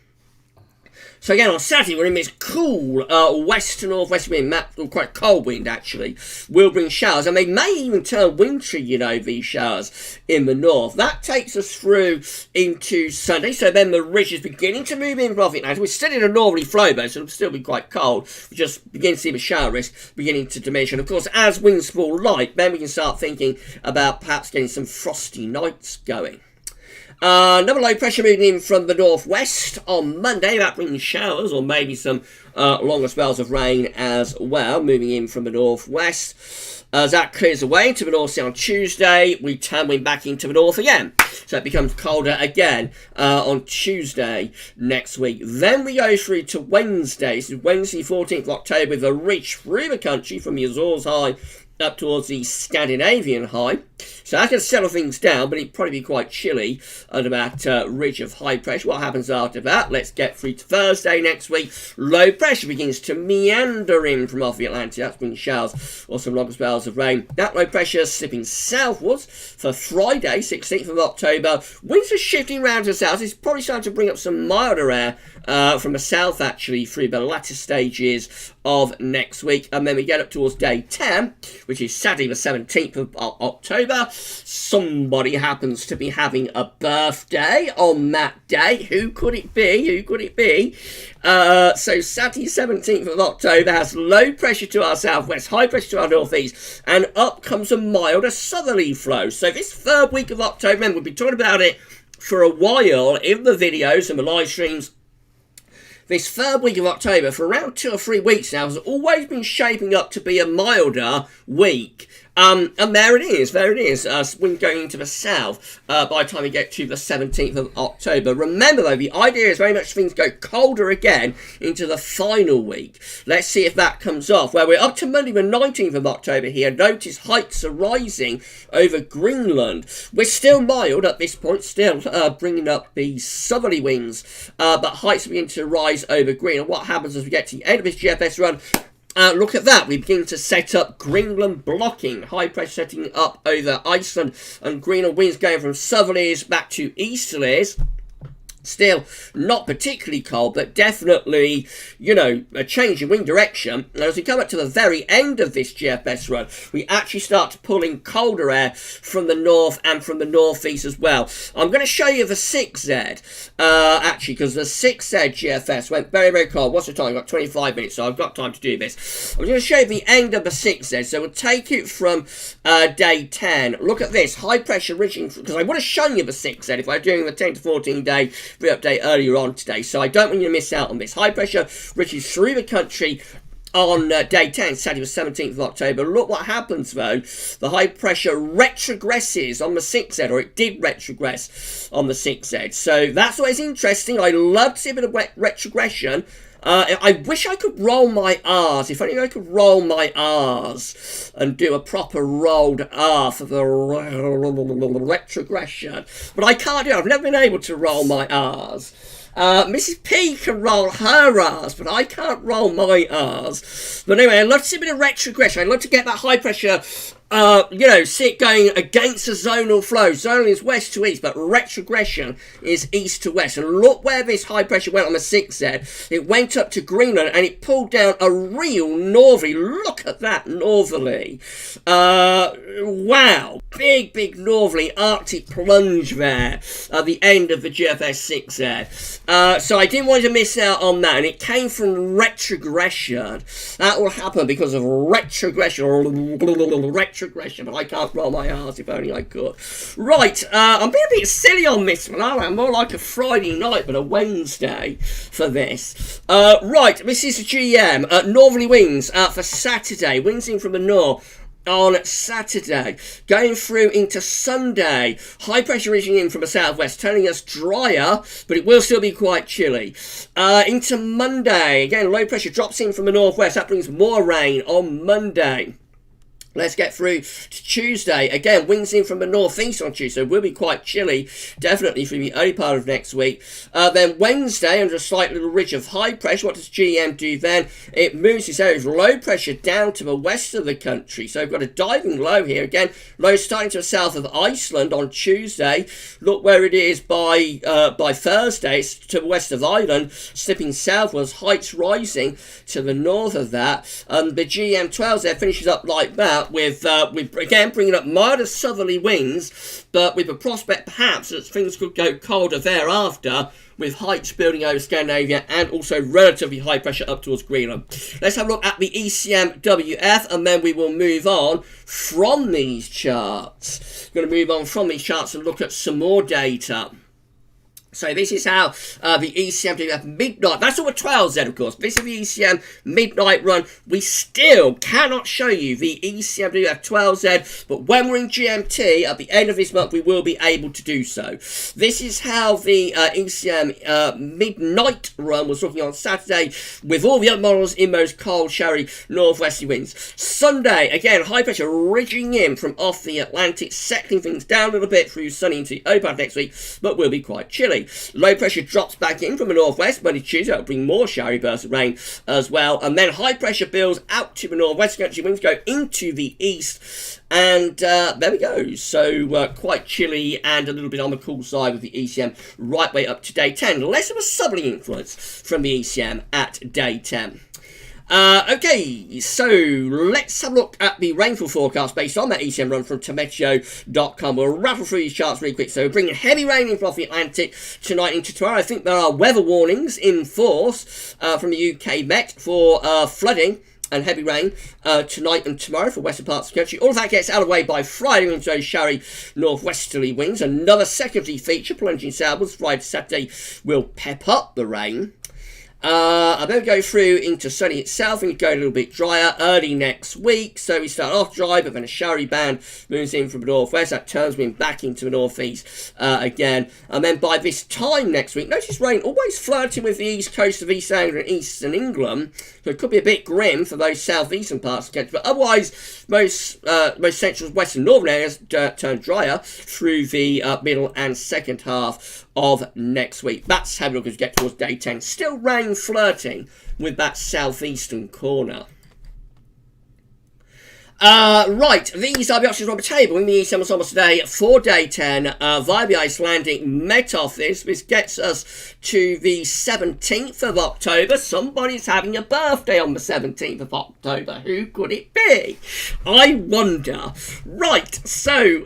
So again, on Saturday, we're in this cool west to northwest wind, quite cold wind actually, will bring showers, and they may even turn wintry, you know, these showers in the north. That takes us through into Sunday, so then the ridge is beginning to move in from the Atlantic. We're still in a northerly flow, though, so it'll still be quite cold. We just begin to see the shower risk beginning to diminish, and of course, as winds fall light, then we can start thinking about perhaps getting some frosty nights going. Another low pressure moving in from the northwest on Monday. That brings showers or maybe some longer spells of rain as well, moving in from the northwest. As that clears away to the north sea on Tuesday, we turn wind back into the north again. So it becomes colder again on Tuesday next week. Then we go through to Wednesday. This is Wednesday, 14th of October, with a reach through the country from the Azores High up towards the Scandinavian High. So that can settle things down, but it'd probably be quite chilly under that ridge of high pressure. What happens after that? Let's get through to Thursday next week. Low pressure begins to meander in from off the Atlantic. That's bringing showers or some longer spells of rain. That low pressure slipping southwards for Friday, 16th of October. Winds are shifting round to the south. It's probably starting to bring up some milder air from the south, actually, through the latter stages of next week. And then we get up towards day 10, which is Saturday the 17th of October. Somebody happens to be having a birthday on that day. Who could it be? Who could it be? So Saturday 17th of October has low pressure to our southwest, high pressure to our northeast, and up comes a milder southerly flow. So this third week of October, remember, we've been talking about it for a while in the videos and the live streams. This third week of October, for around 2 or 3 weeks now, has always been shaping up to be a milder week. And there it is, wind going into the south by the time we get to the 17th of October. Remember, though, the idea is very much things go colder again into the final week. Let's see if that comes off. Well, we're up to Monday the 19th of October here. Notice heights are rising over Greenland. We're still mild at this point, still bringing up the southerly winds, but heights begin to rise over Greenland. What happens as we get to the end of this GFS run? Look at that, we begin to set up Greenland blocking, high pressure setting up over Iceland, and Greenland winds going from southerlies back to easterlies. Still not particularly cold, but definitely, you know, a change in wind direction. And as we come up to the very end of this GFS run, we actually start to pull in colder air from the north and from the northeast as well. I'm going to show you the 6Z, actually, because the 6Z GFS went very, very cold. What's the time? I've got 25 minutes, so I've got time to do this. I'm going to show you the end of the 6Z, so we'll take it from day 10. Look at this, high pressure reaching, because I would have shown you the 6Z if I were doing the 10 to 14 day update earlier on today, so I don't want you to miss out on this. High pressure reaches through the country on day 10, Saturday the 17th of October. Look what happens though. The high pressure retrogresses on the 6Z, or it did retrogress on the 6Z. So that's always interesting. I love to see a bit of retrogression. I wish I could roll my R's. If only I could roll my R's and do a proper rolled R for the retrogression. But I can't do it. I've never been able to roll my R's. Mrs. P can roll her R's, but I can't roll my R's. But anyway, I'd love to see a bit of retrogression. I'd love to get that high pressure, see it going against the zonal flow. Zonal is west to east, but retrogression is east to west. And look where this high pressure went on the 6Z. It went up to Greenland and it pulled down a real northerly. Look at that northerly. Wow. Big northerly Arctic plunge there at the end of the GFS 6Z. So I didn't want to miss out on that, and it came from retrogression. That will happen because of retrogression, but I can't roll my R's if only I could. Right, I'm being a bit silly on this one, aren't I? More like a Friday night, but a Wednesday for this. Right, this is the GM. Northerly winds for Saturday. Winds in from the north on Saturday, going through into Sunday. High pressure reaching in from the southwest, turning us drier, but it will still be quite chilly. Into Monday, again, low pressure drops in from the northwest. That brings more rain on Monday. Let's get through to Tuesday. Again, winds in from the northeast on Tuesday. Will be quite chilly, definitely for the early part of next week. Then Wednesday, under a slight little ridge of high pressure. What does GM do then? It moves this area of low pressure down to the west of the country. So we've got a diving low here. Again, low starting to the south of Iceland on Tuesday. Look where it is by Thursday. It's to the west of Ireland, slipping southwards, heights rising to the north of that. The GM12 there finishes up like that. With again bringing up milder southerly winds, but with a prospect perhaps that things could go colder thereafter, with heights building over Scandinavia and also relatively high pressure up towards Greenland. Let's have a look at the ECMWF, and then we will move on from these charts. We're going to move on from these charts and look at some more data. So this is how the ECMWF midnight, that's all the 12Z of course, this is the ECM midnight run. We still cannot show you the ECMWF 12Z, but when we're in GMT at the end of this month we will be able to do so. This is how the ECM midnight run was looking on Saturday with all the other models in those cold, showery, northwesterly winds. Sunday, again, high pressure ridging in from off the Atlantic, settling things down a little bit through sunny into the open next week, but will be quite chilly. Low pressure drops back in from the northwest, Monday, Tuesday, that'll bring more showery bursts of rain as well. And then high pressure builds out to the northwest, country winds go into the east. And there we go. So quite chilly and a little bit on the cool side with the ECM right way up to day 10. Less of a southerly influence from the ECM at day 10. Okay, so let's have a look at the rainfall forecast based on that ECM run from Tameteo.com. We'll rattle through these charts really quick. So we're bringing heavy rain in from the Atlantic tonight into tomorrow. I think there are weather warnings in force from the UK Met for flooding and heavy rain tonight and tomorrow for western parts of the country. All of that gets out of the way by Friday into those showery northwesterly winds. Another secondary feature plunging southwards Friday, Saturday will pep up the rain. I then go through into sunny itself and go a little bit drier early next week. So we start off dry, but then a showery band moves in from the northwest. That turns wind back into the northeast again. And then by this time next week, notice rain always flirting with the east coast of East Anglia and Eastern England. So it could be a bit grim for those southeastern parts of the country. But otherwise, most central, western, northern areas turn drier through the middle and second half of next week. That's how we look as we get towards day 10. Still rain flirting with that southeastern corner. Right, these are the options on the table in the EC MSLP today for day 10 via the Icelandic Met Office. This gets us to the 17th of October. Somebody's having a birthday on the 17th of October. Who could it be? I wonder. Right, so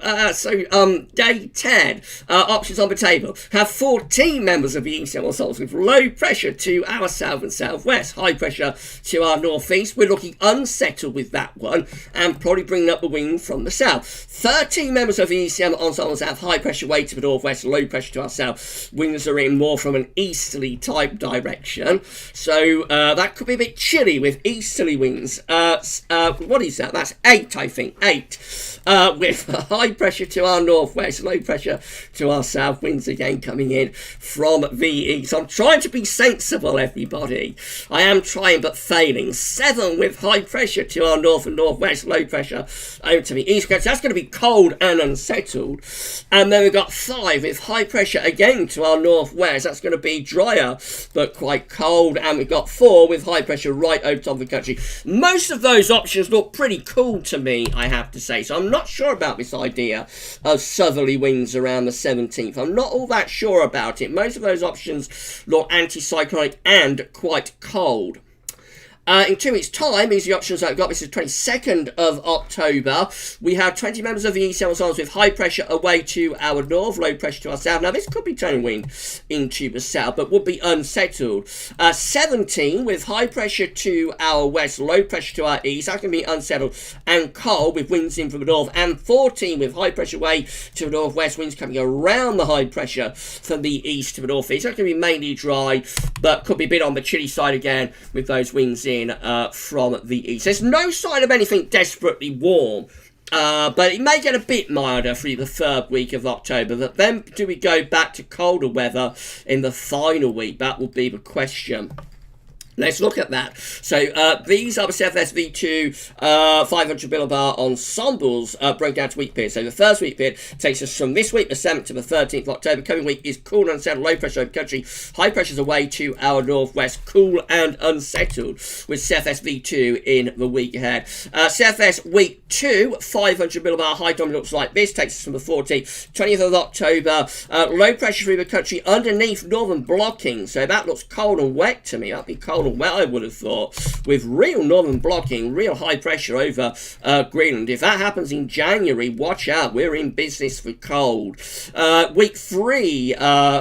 day 10 options on the table have 14 members of the EC MSLP with low pressure to our south and southwest, high pressure to our northeast. We're looking unsettled with that one, and probably bringing up the wind from the south. 13 members of the ECM ensembles have high pressure weight to the northwest, low pressure to our south. Winds are in more from an easterly type direction. So that could be a bit chilly with easterly winds. What is that? That's 8, I think. 8. With high pressure to our northwest, low pressure to our south. Winds again coming in from the east. I'm trying to be sensible, everybody. I am trying but failing. 7 with high pressure to our north and northwest, low pressure over to the east coast. That's going to be cold and unsettled. And then we've got 5 with high pressure again to our northwest. That's going to be drier but quite cold. And we've got 4 with high pressure right over top of the country. Most of those options look pretty cool to me, I have to say. So I'm not sure about this idea of southerly winds around the 17th. I'm not all that sure about it. Most of those options look anticyclonic and quite cold. In 2 weeks' time, these are the options that I've got. This is the 22nd of October. We have 20 members of the ECM ensembles with high pressure away to our north, low pressure to our south. Now, this could be turning wind into the south, but would be unsettled. 17 with high pressure to our west, low pressure to our east. That's going to be unsettled and cold with winds in from the north. And 14 with high pressure away to the northwest, winds coming around the high pressure from the east to the northeast. That's going to be mainly dry, but could be a bit on the chilly side again with those winds in from the east. There's no sign of anything desperately warm, but it may get a bit milder through the 3rd week of October. But then do we go back to colder weather in the final week? That will be the question. Let's look at that. So these are the CFS V2 500 millibar ensembles broken down to week periods. So the first week period takes us from this week, the 7th to the 13th of October. Coming week is cool and unsettled, low pressure over country, high pressures away to our northwest, cool and unsettled with CFS V2 in the week ahead. CFS week 2, 500 millibar high dominant looks like this, takes us from the 14th, 20th of October. Low pressure through the country underneath northern blocking. So that looks cold and wet to me. That'd be cold cold and wet, I would have thought, with real northern blocking, real high pressure over Greenland. If that happens in January, watch out, we're in business for cold. Week 3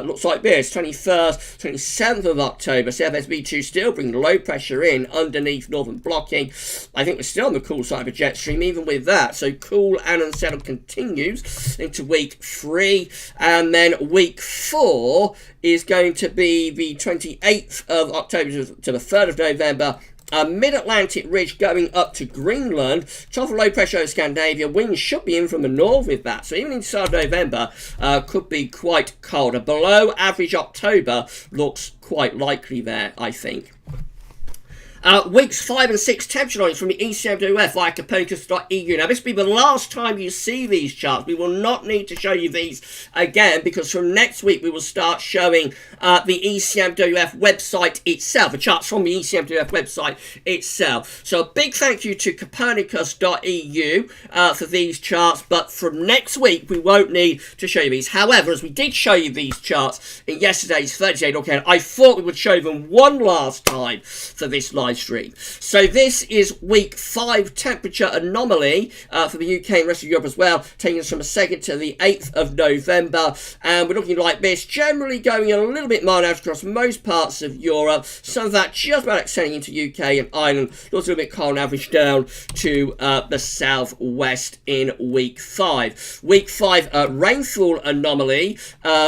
looks like this, 21st, 27th of October, CFSB2 still bringing low pressure in underneath northern blocking. I think we're still on the cool side of a jet stream even with that, so cool and unsettled continues into week 3, and then week 4 is going to be the 28th of October to the 3rd of November. A mid-Atlantic ridge going up to Greenland, top of low pressure over Scandinavia. Winds should be in from the north with that, so even inside November could be quite cold. A below average October looks quite likely there, I think. Weeks 5 and 6 temperature lines from the ECMWF via Copernicus.eu. Now, this will be the last time you see these charts. We will not need to show you these again, because from next week we will start showing the ECMWF website itself, the charts from the ECMWF website itself. So a big thank you to Copernicus.eu for these charts, but from next week we won't need to show you these. However, as we did show you these charts in yesterday's 30-day look ahead, I thought we would show them one last time for this live stream. So this is week 5 temperature anomaly for the UK and rest of Europe as well, taking us from the 2nd to the 8th of November, and we're looking like this, generally going a little bit mild out across most parts of Europe, some of that just about extending into UK and Ireland, also a little bit cold average down to the southwest in week 5. Week 5 rainfall anomaly,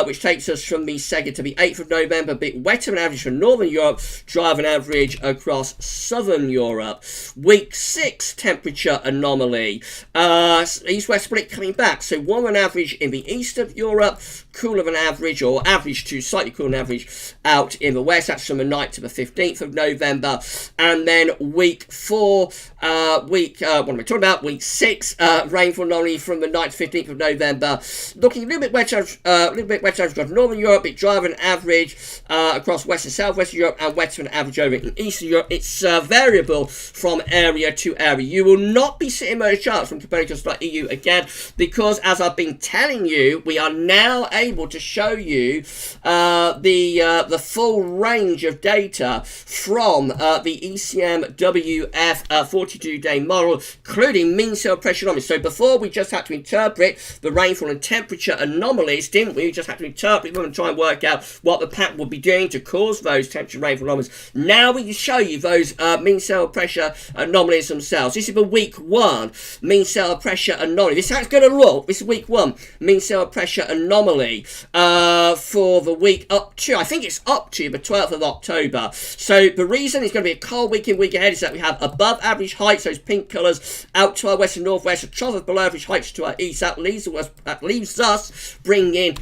which takes us from the 2nd to the 8th of November, a bit wetter than average for Northern Europe, drier than average across Southern Europe. Week 6 temperature anomaly, east-west split coming back, so warmer than average in the east of Europe, cooler than average, or average to slightly cooler than average out in the west. That's from the 9th to the 15th of November. And then week 4, what am I talking about? Week 6 rainfall anomaly from the 9th to 15th of November, looking a little bit wetter across Northern Europe, a bit drier than average across west and southwest Europe, and wetter than average over in Eastern Europe. It's variable from area to area. You will not be seeing those charts from Copernicus.eu again, because as I've been telling you, we are now able to show you the full range of data from the ECMWF 42-day model, including mean sail pressure anomalies. So before we just had to interpret the rainfall and temperature anomalies, didn't we? We just had to interpret them and try and work out what the pattern would be doing to cause those temperature and rainfall anomalies. Now we can show you those mean sail pressure anomalies themselves. This is the week 1 mean sail pressure anomaly. This is how it's going to look. This is week 1 mean sail pressure anomaly for the week up to, I think it's up to the 12th of October. So the reason it's going to be a cold week ahead is that we have above average heights, those pink colours, out to our west and northwest, a trough of below average heights to our east. That leaves us bringing in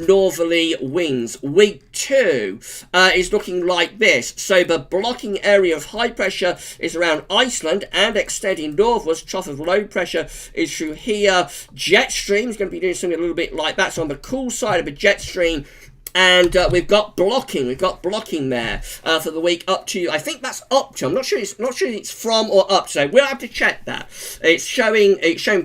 northerly winds. Week 2 is looking like this. So the blocking area of high pressure is around Iceland and extending northwards. Trough of low pressure is through here. Jet stream is going to be doing something a little bit like that. So on the cool side of a jet stream, and we've got blocking there for the week up to, I think that's up to, I'm not sure it's from or up, so we'll have to check that. It's showing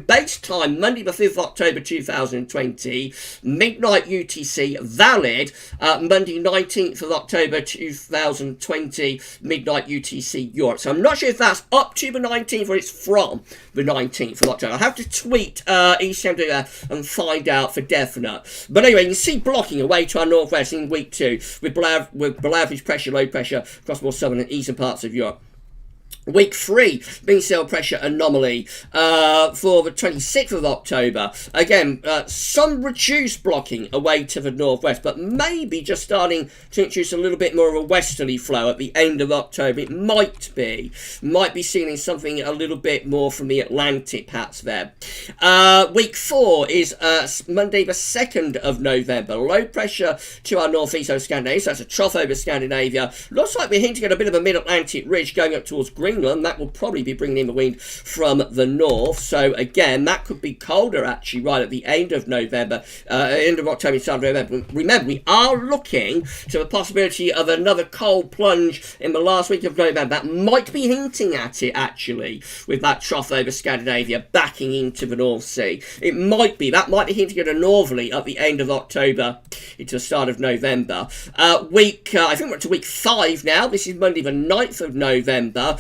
base time Monday the 5th of October 2020, midnight UTC, valid Monday 19th of October 2020, midnight UTC Europe. So I'm not sure if that's up to the 19th or it's from the 19th of October. I'll have to tweet ECMWF and find out for definite. But anyway, you can see blocking away to our northwest in week 2 with below average pressure, low pressure across more southern and eastern parts of Europe. Week 3, mean sail pressure anomaly for the 26th of October. Again, some reduced blocking away to the northwest, but maybe just starting to introduce a little bit more of a westerly flow at the end of October. It might be seeing something a little bit more from the Atlantic perhaps there. Week 4 is Monday the 2nd of November. Low pressure to our northeast over Scandinavia, so that's a trough over Scandinavia. Looks like we're hinting at a bit of a mid-Atlantic ridge going up towards Greenland Greenland. That will probably be bringing in the wind from the north. So again, that could be colder actually right at the end of November, end of October, start of November. Remember, we are looking to the possibility of another cold plunge in the last week of November. That might be hinting at it actually, with that trough over Scandinavia backing into the North Sea. It might be, that might be hinting at a northerly at the end of October into the start of November. I think we're up to week 5 now. This is Monday the 9th of November.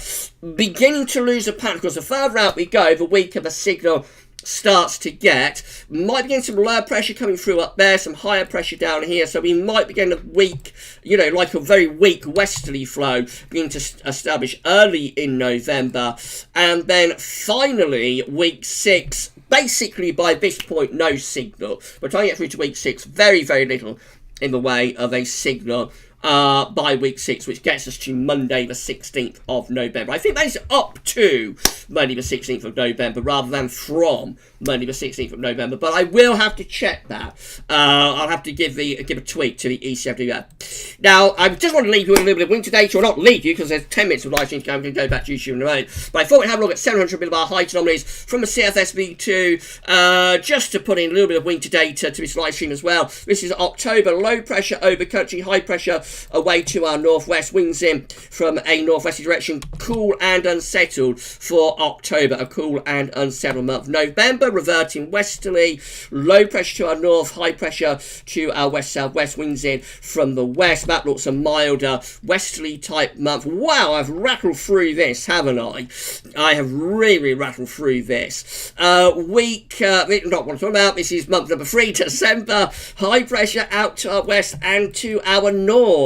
Beginning to lose a pattern, because the further out we go, the weaker the signal starts to get. Might be getting some lower pressure coming through up there, some higher pressure down here, so we might be getting a weak, like a very weak westerly flow beginning to establish early in November. And then finally, week 6, basically by this point, no signal. We're trying to get through to week 6, very, very little in the way of a signal by week 6, which gets us to Monday the 16th of November. I think that is up to Monday the 16th of November rather than from Monday the 16th of November, but I will have to check that. I'll have to give a tweak to the ECMWF. Now, I just want to leave you with a little bit of winter data, or not leave you, because there's 10 minutes of live stream, I'm going to go back to YouTube in a moment, but I thought we'd have a look at 700 millibar height anomalies from the CFSV2, just to put in a little bit of winter data to this live stream as well. This is October, low pressure over country, high pressure away to our northwest, winds in from a northwesterly direction, cool and unsettled for October, a cool and unsettled month. November, reverting westerly, low pressure to our north, high pressure to our west-southwest, winds in from the west. That looks a milder westerly type month. Wow, I've rattled through this, haven't I? I have really rattled through this. Not what I'm talking about, this is month number 3, December, high pressure out to our west and to our north.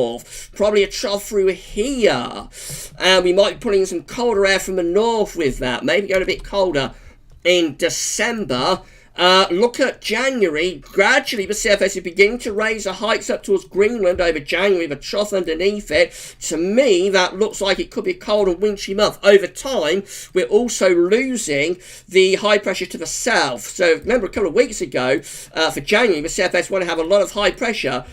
Probably a trough through here. And we might be pulling some colder air from the north with that, maybe going a bit colder in December. Look at January. Gradually the CFS is beginning to raise the heights up towards Greenland over January, the trough underneath it. To me, that looks like it could be a cold and wintry month. Over time, we're also losing the high pressure to the south. So remember a couple of weeks ago, for January, the CFS want to have a lot of high pressure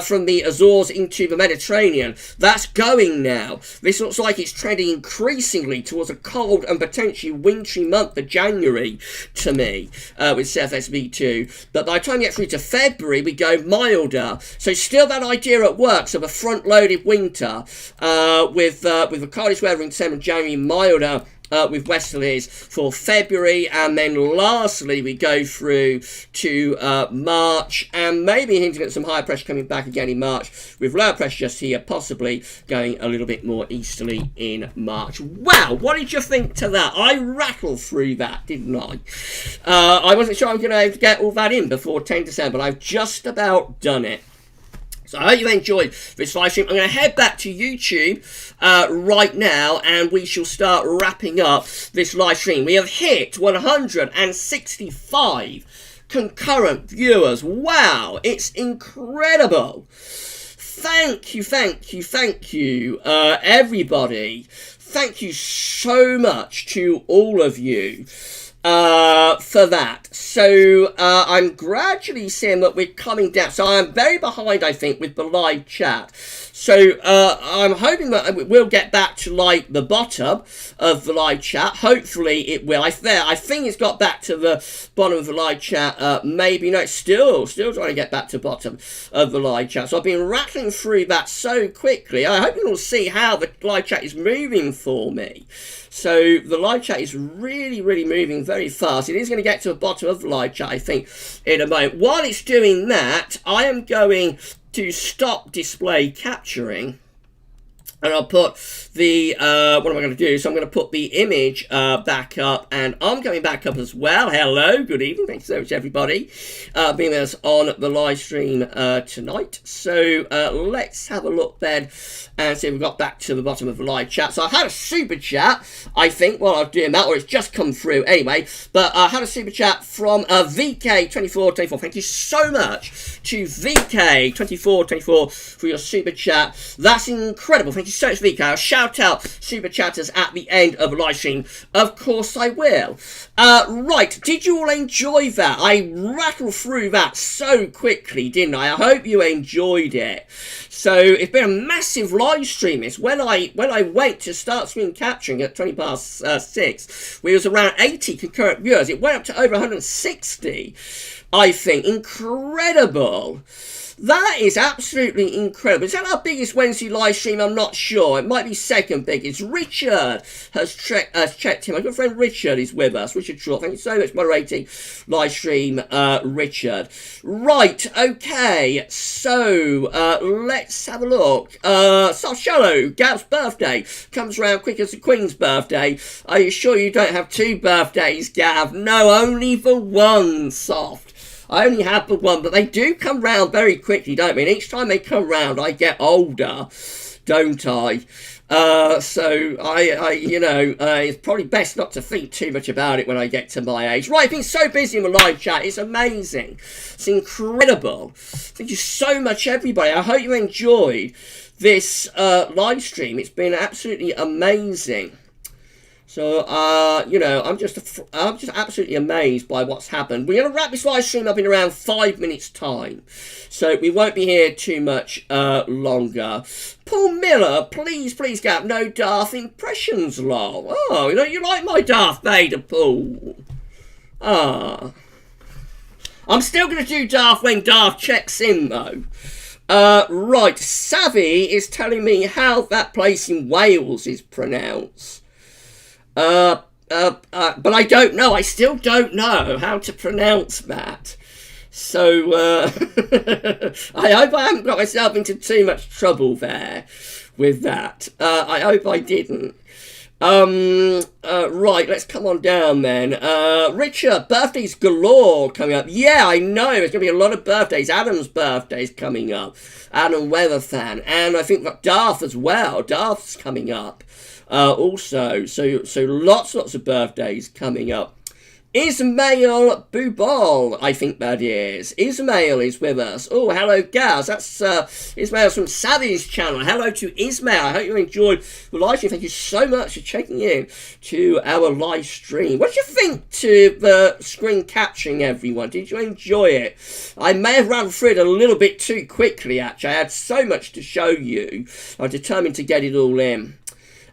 from the Azores into the Mediterranean. That's going now. This looks like it's trending increasingly towards a cold and potentially wintry month for January to me, with CFSV2. But by the time we get through to February, we go milder. So still that idea at work, so the front-loaded winter, with the coldest weather in December and January, milder with westerlies for February, and then lastly we go through to March, and maybe hinting at some higher pressure coming back again in March, with lower pressure just here, possibly going a little bit more easterly in March. Wow, what did you think to that? I rattled through that, didn't I? I wasn't sure I was going to be able to get all that in before 10 December, but I've just about done it. So I hope you enjoyed this live stream. I'm going to head back to YouTube right now, and we shall start wrapping up this live stream. We have hit 165 concurrent viewers. Wow, it's incredible. Thank you, everybody. Thank you so much to all of you for that. So I'm gradually seeing that we're coming down. So I'm very behind, I think, with the live chat. So I'm hoping that we'll get back to like the bottom of the live chat. Hopefully it will. I think it's got back to the bottom of the live chat. Maybe no, still trying to get back to the bottom of the live chat. So I've been rattling through that so quickly. I hope you will see how the live chat is moving for me. So the live chat is really moving very fast. It is going to get to the bottom of the live chat, I think, in a moment. While it's doing that, I am going to stop display capturing, and I'll put the, what am I going to do? So I'm going to put the image back up, and I'm going back up as well. Hello, good evening. Thanks so much, everybody, being with us on the live stream tonight. So let's have a look then and see if we've got back to the bottom of the live chat. So I've had a super chat, I think, while I'm doing that, or it's just come through anyway. But I had a super chat from VK2424. Thank you so much to VK2424 for your super chat. That's incredible. Thank you so much, Vico. I'll shout out super chatters at the end of the live stream. Of course I will. Right, did you all enjoy that? I rattled through that so quickly, didn't I? I hope you enjoyed it. So it's been a massive live stream. It's when I went to start screen capturing at 20 past 6, we was around 80 concurrent viewers. It went up to over 160, I think. Incredible. That is absolutely incredible. Is that our biggest Wednesday live stream? I'm not sure. It might be second biggest. Richard has checked in. My good friend Richard is with us. Richard Shaw. Thank you so much for moderating live stream, Richard. Right, okay. So, let's have a look. So, Shallow, Gav's birthday comes around quick as the Queen's birthday. Are you sure you don't have 2 birthdays, Gav? No, only the one, Soft. I only have the one, but they do come round very quickly, don't they? And each time they come round, I get older, don't I? So it's probably best not to think too much about it when I get to my age. Right, I've been so busy in the live chat. It's amazing. It's incredible. Thank you so much, everybody. I hope you enjoyed this live stream. It's been absolutely amazing. So, I'm just absolutely amazed by what's happened. We're going to wrap this live stream up in around 5 minutes' time. So, we won't be here too much longer. Paul Miller, please, Gav, no Darth impressions, lol. Oh, you like my Darth Vader, Paul? Ah. I'm still going to do Darth when Darth checks in, though. Right, Savvy is telling me how that place in Wales is pronounced. But I don't know. I still don't know how to pronounce that. So, I hope I haven't got myself into too much trouble there with that. I hope I didn't. Right, let's come on down then. Richard, birthdays galore coming up. Yeah, I know. There's going to be a lot of birthdays. Adam's birthday's coming up. Adam Weatherfan. And I think we've got Darth as well. Darth's coming up. Also, so lots of birthdays coming up. Ismail Bubal, I think that is. Ismail is with us. Oh, hello, Gaz. That's Ismail from Savvy's channel. Hello to Ismail. I hope you enjoyed the live stream. Thank you so much for checking in to our live stream. What did you think to the screen capturing, everyone? Did you enjoy it? I may have run through it a little bit too quickly, actually. I had so much to show you. I'm determined to get it all in.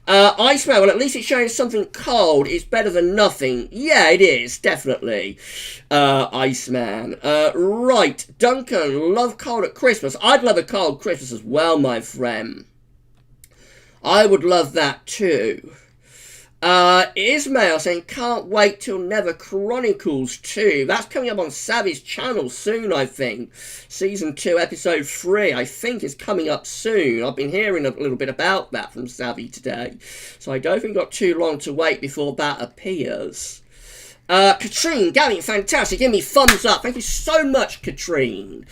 Iceman, well, at least it's showing something cold. It's better than nothing. Yeah, it is, definitely. Iceman. Right, Duncan, love cold at Christmas. I'd love a cold Christmas as well, my friend. I would love that too. Ismail saying, can't wait till Never Chronicles 2. That's coming up on Savvy's channel soon, I think. Season 2, episode 3, I think is coming up soon. I've been hearing a little bit about that from Savvy today. So I don't think we've got too long to wait before that appears. Katrine, Gavin, fantastic. Give me thumbs up. Thank you so much, Katrine.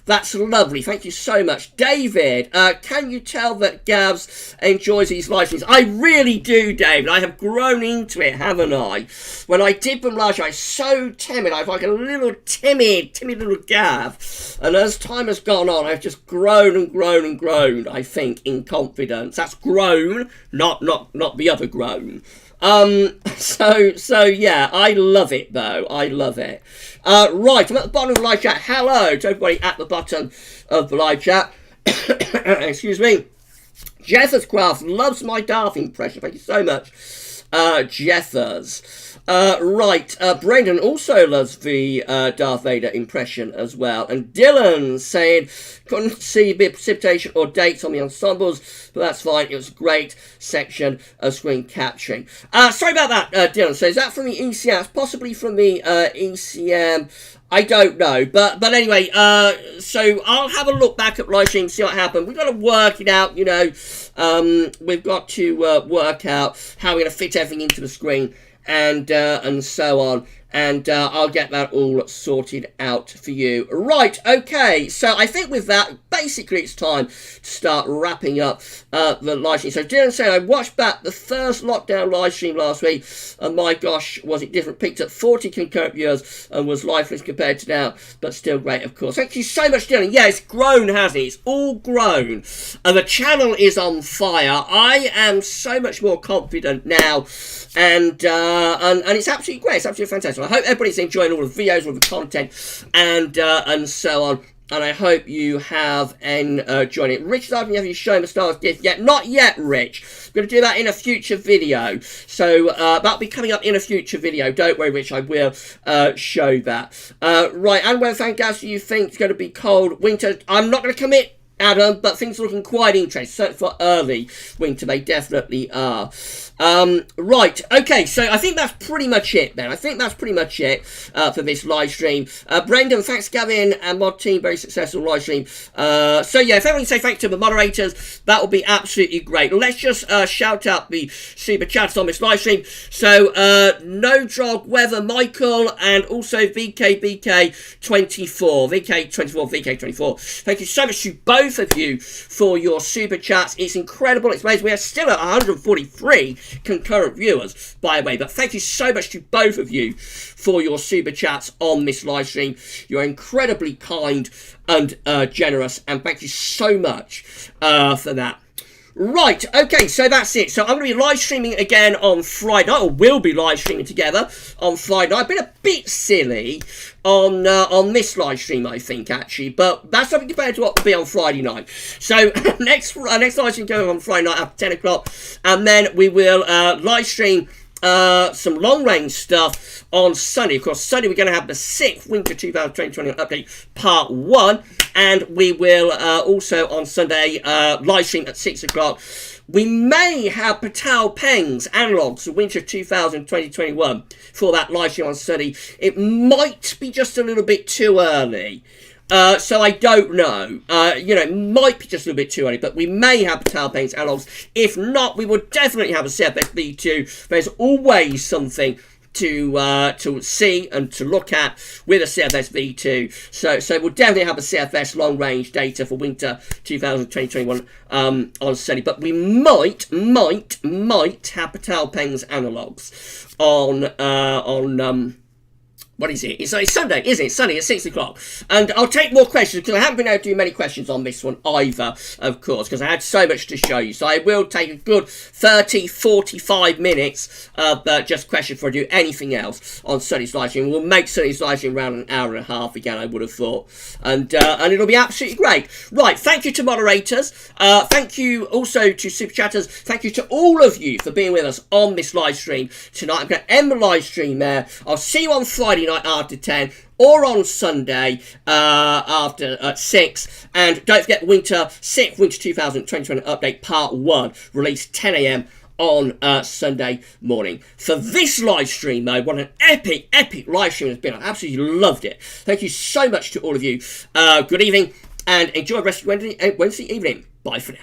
That's lovely. Thank you so much. David, can you tell that Gavs enjoys these live streams? I really do, David. I have grown into it, haven't I? When I did them last year, I was so timid. I was like a little timid little Gav. And as time has gone on, I've just grown and grown and grown, I think, in confidence. That's grown, not the other grown. So yeah, I love it though. I love it. Right, I'm at the bottom of the live chat. Hello to everybody at the bottom of the live chat. Excuse me. Jeffers Craft loves my Darth impression. Thank you so much, Jeffers. Right, Brendan also loves the Darth Vader impression as well. And Dylan saying, couldn't see the precipitation or dates on the ensembles, but that's fine. It was a great section of screen capturing. Sorry about that, Dylan. So is that from the ECM? It's possibly from the ECM. I don't know, but anyway, so I'll have a look back at live stream, see what happened. We've got to work it out, you know. We've got to work out how we're going to fit everything into the screen and so on. And I'll get that all sorted out for you. Right, okay, so I think with that, basically it's time to start wrapping up the live stream. So Dylan said, I watched back the first lockdown live stream last week, and my gosh, was it different. Picked up 40 concurrent viewers and was lifeless compared to now, but still great, of course. Thank you so much, Dylan. Yeah, it's grown, hasn't it? It's all grown. And the channel is on fire. I am so much more confident now, and it's absolutely great. It's absolutely fantastic. I hope everybody's enjoying all the videos, all the content, and so on. And I hope you have enjoyed it. Rich, I haven't you shown the Stars gift yet? Not yet, Rich. I'm going to do that in a future video. So that'll be coming up in a future video. Don't worry, Rich. I will show that. Right, and when Gavs, do you think it's going to be cold winter? I'm not going to commit, Adam, but things are looking quite interesting. So for early winter, they definitely are. Right, okay, so I think that's pretty much it then. I think that's pretty much it for this live stream. Brendan, thanks Gavin and mod team, very successful live stream. So yeah, if everyone can say thanks to the moderators, that would be absolutely great. Let's just shout out the super chats on this live stream. So No Drog Weather Michael, and also VKBK24, VK24. Thank you so much to both of you for your super chats. It's incredible. It's amazing. We are still at 143 concurrent viewers, by the way, but thank you so much to both of you for your super chats on this live stream. You're incredibly kind and generous, and thank you so much for that. Right, okay, so that's it. So I'm going to be live streaming again on Friday night, or we'll be live streaming together on Friday night. I've been a bit silly on this live stream, I think, actually, but that's something compared to what will be on Friday night. So next live stream going on Friday night after 10 o'clock, and then we will live stream some long-range stuff on Sunday. Of course, Sunday we're going to have the 6th Winter 2020 update part 1, and we will also on Sunday live stream at 6 o'clock. We may have Patal Peng's Analogs for Winter 2021 for that live stream on Sunday. It might be just a little bit too early. So I don't know. It might be just a little bit too early, but we may have Patal Peng's Analogs. If not, we will definitely have a CFS V2. There's always something to see and to look at with a CFS V2. So we'll definitely have a CFS long range data for winter 2020-21 on Sunday. But we might have Patal Peng's Analogs on what is it? It's Sunday, isn't it? Sunday at 6 o'clock. And I'll take more questions, because I haven't been able to do many questions on this one either, of course, because I had so much to show you. So I will take a good 30, 45 minutes of just questions before I do anything else on Sunday's live stream. We'll make Sunday's live stream around an hour and a half again, I would have thought. And it'll be absolutely great. Right, thank you to moderators. Thank you also to super chatters. Thank you to all of you for being with us on this live stream tonight. I'm going to end the live stream there. I'll see you on Friday night after 10, or on Sunday after 6. And don't forget Winter 6th Winter 2020 update part 1, released 10 AM on Sunday morning. For this live stream, though, what an epic live stream has been. I absolutely loved it. Thank you so much to all of you. Good evening, and enjoy the rest of Wednesday evening. Bye for now.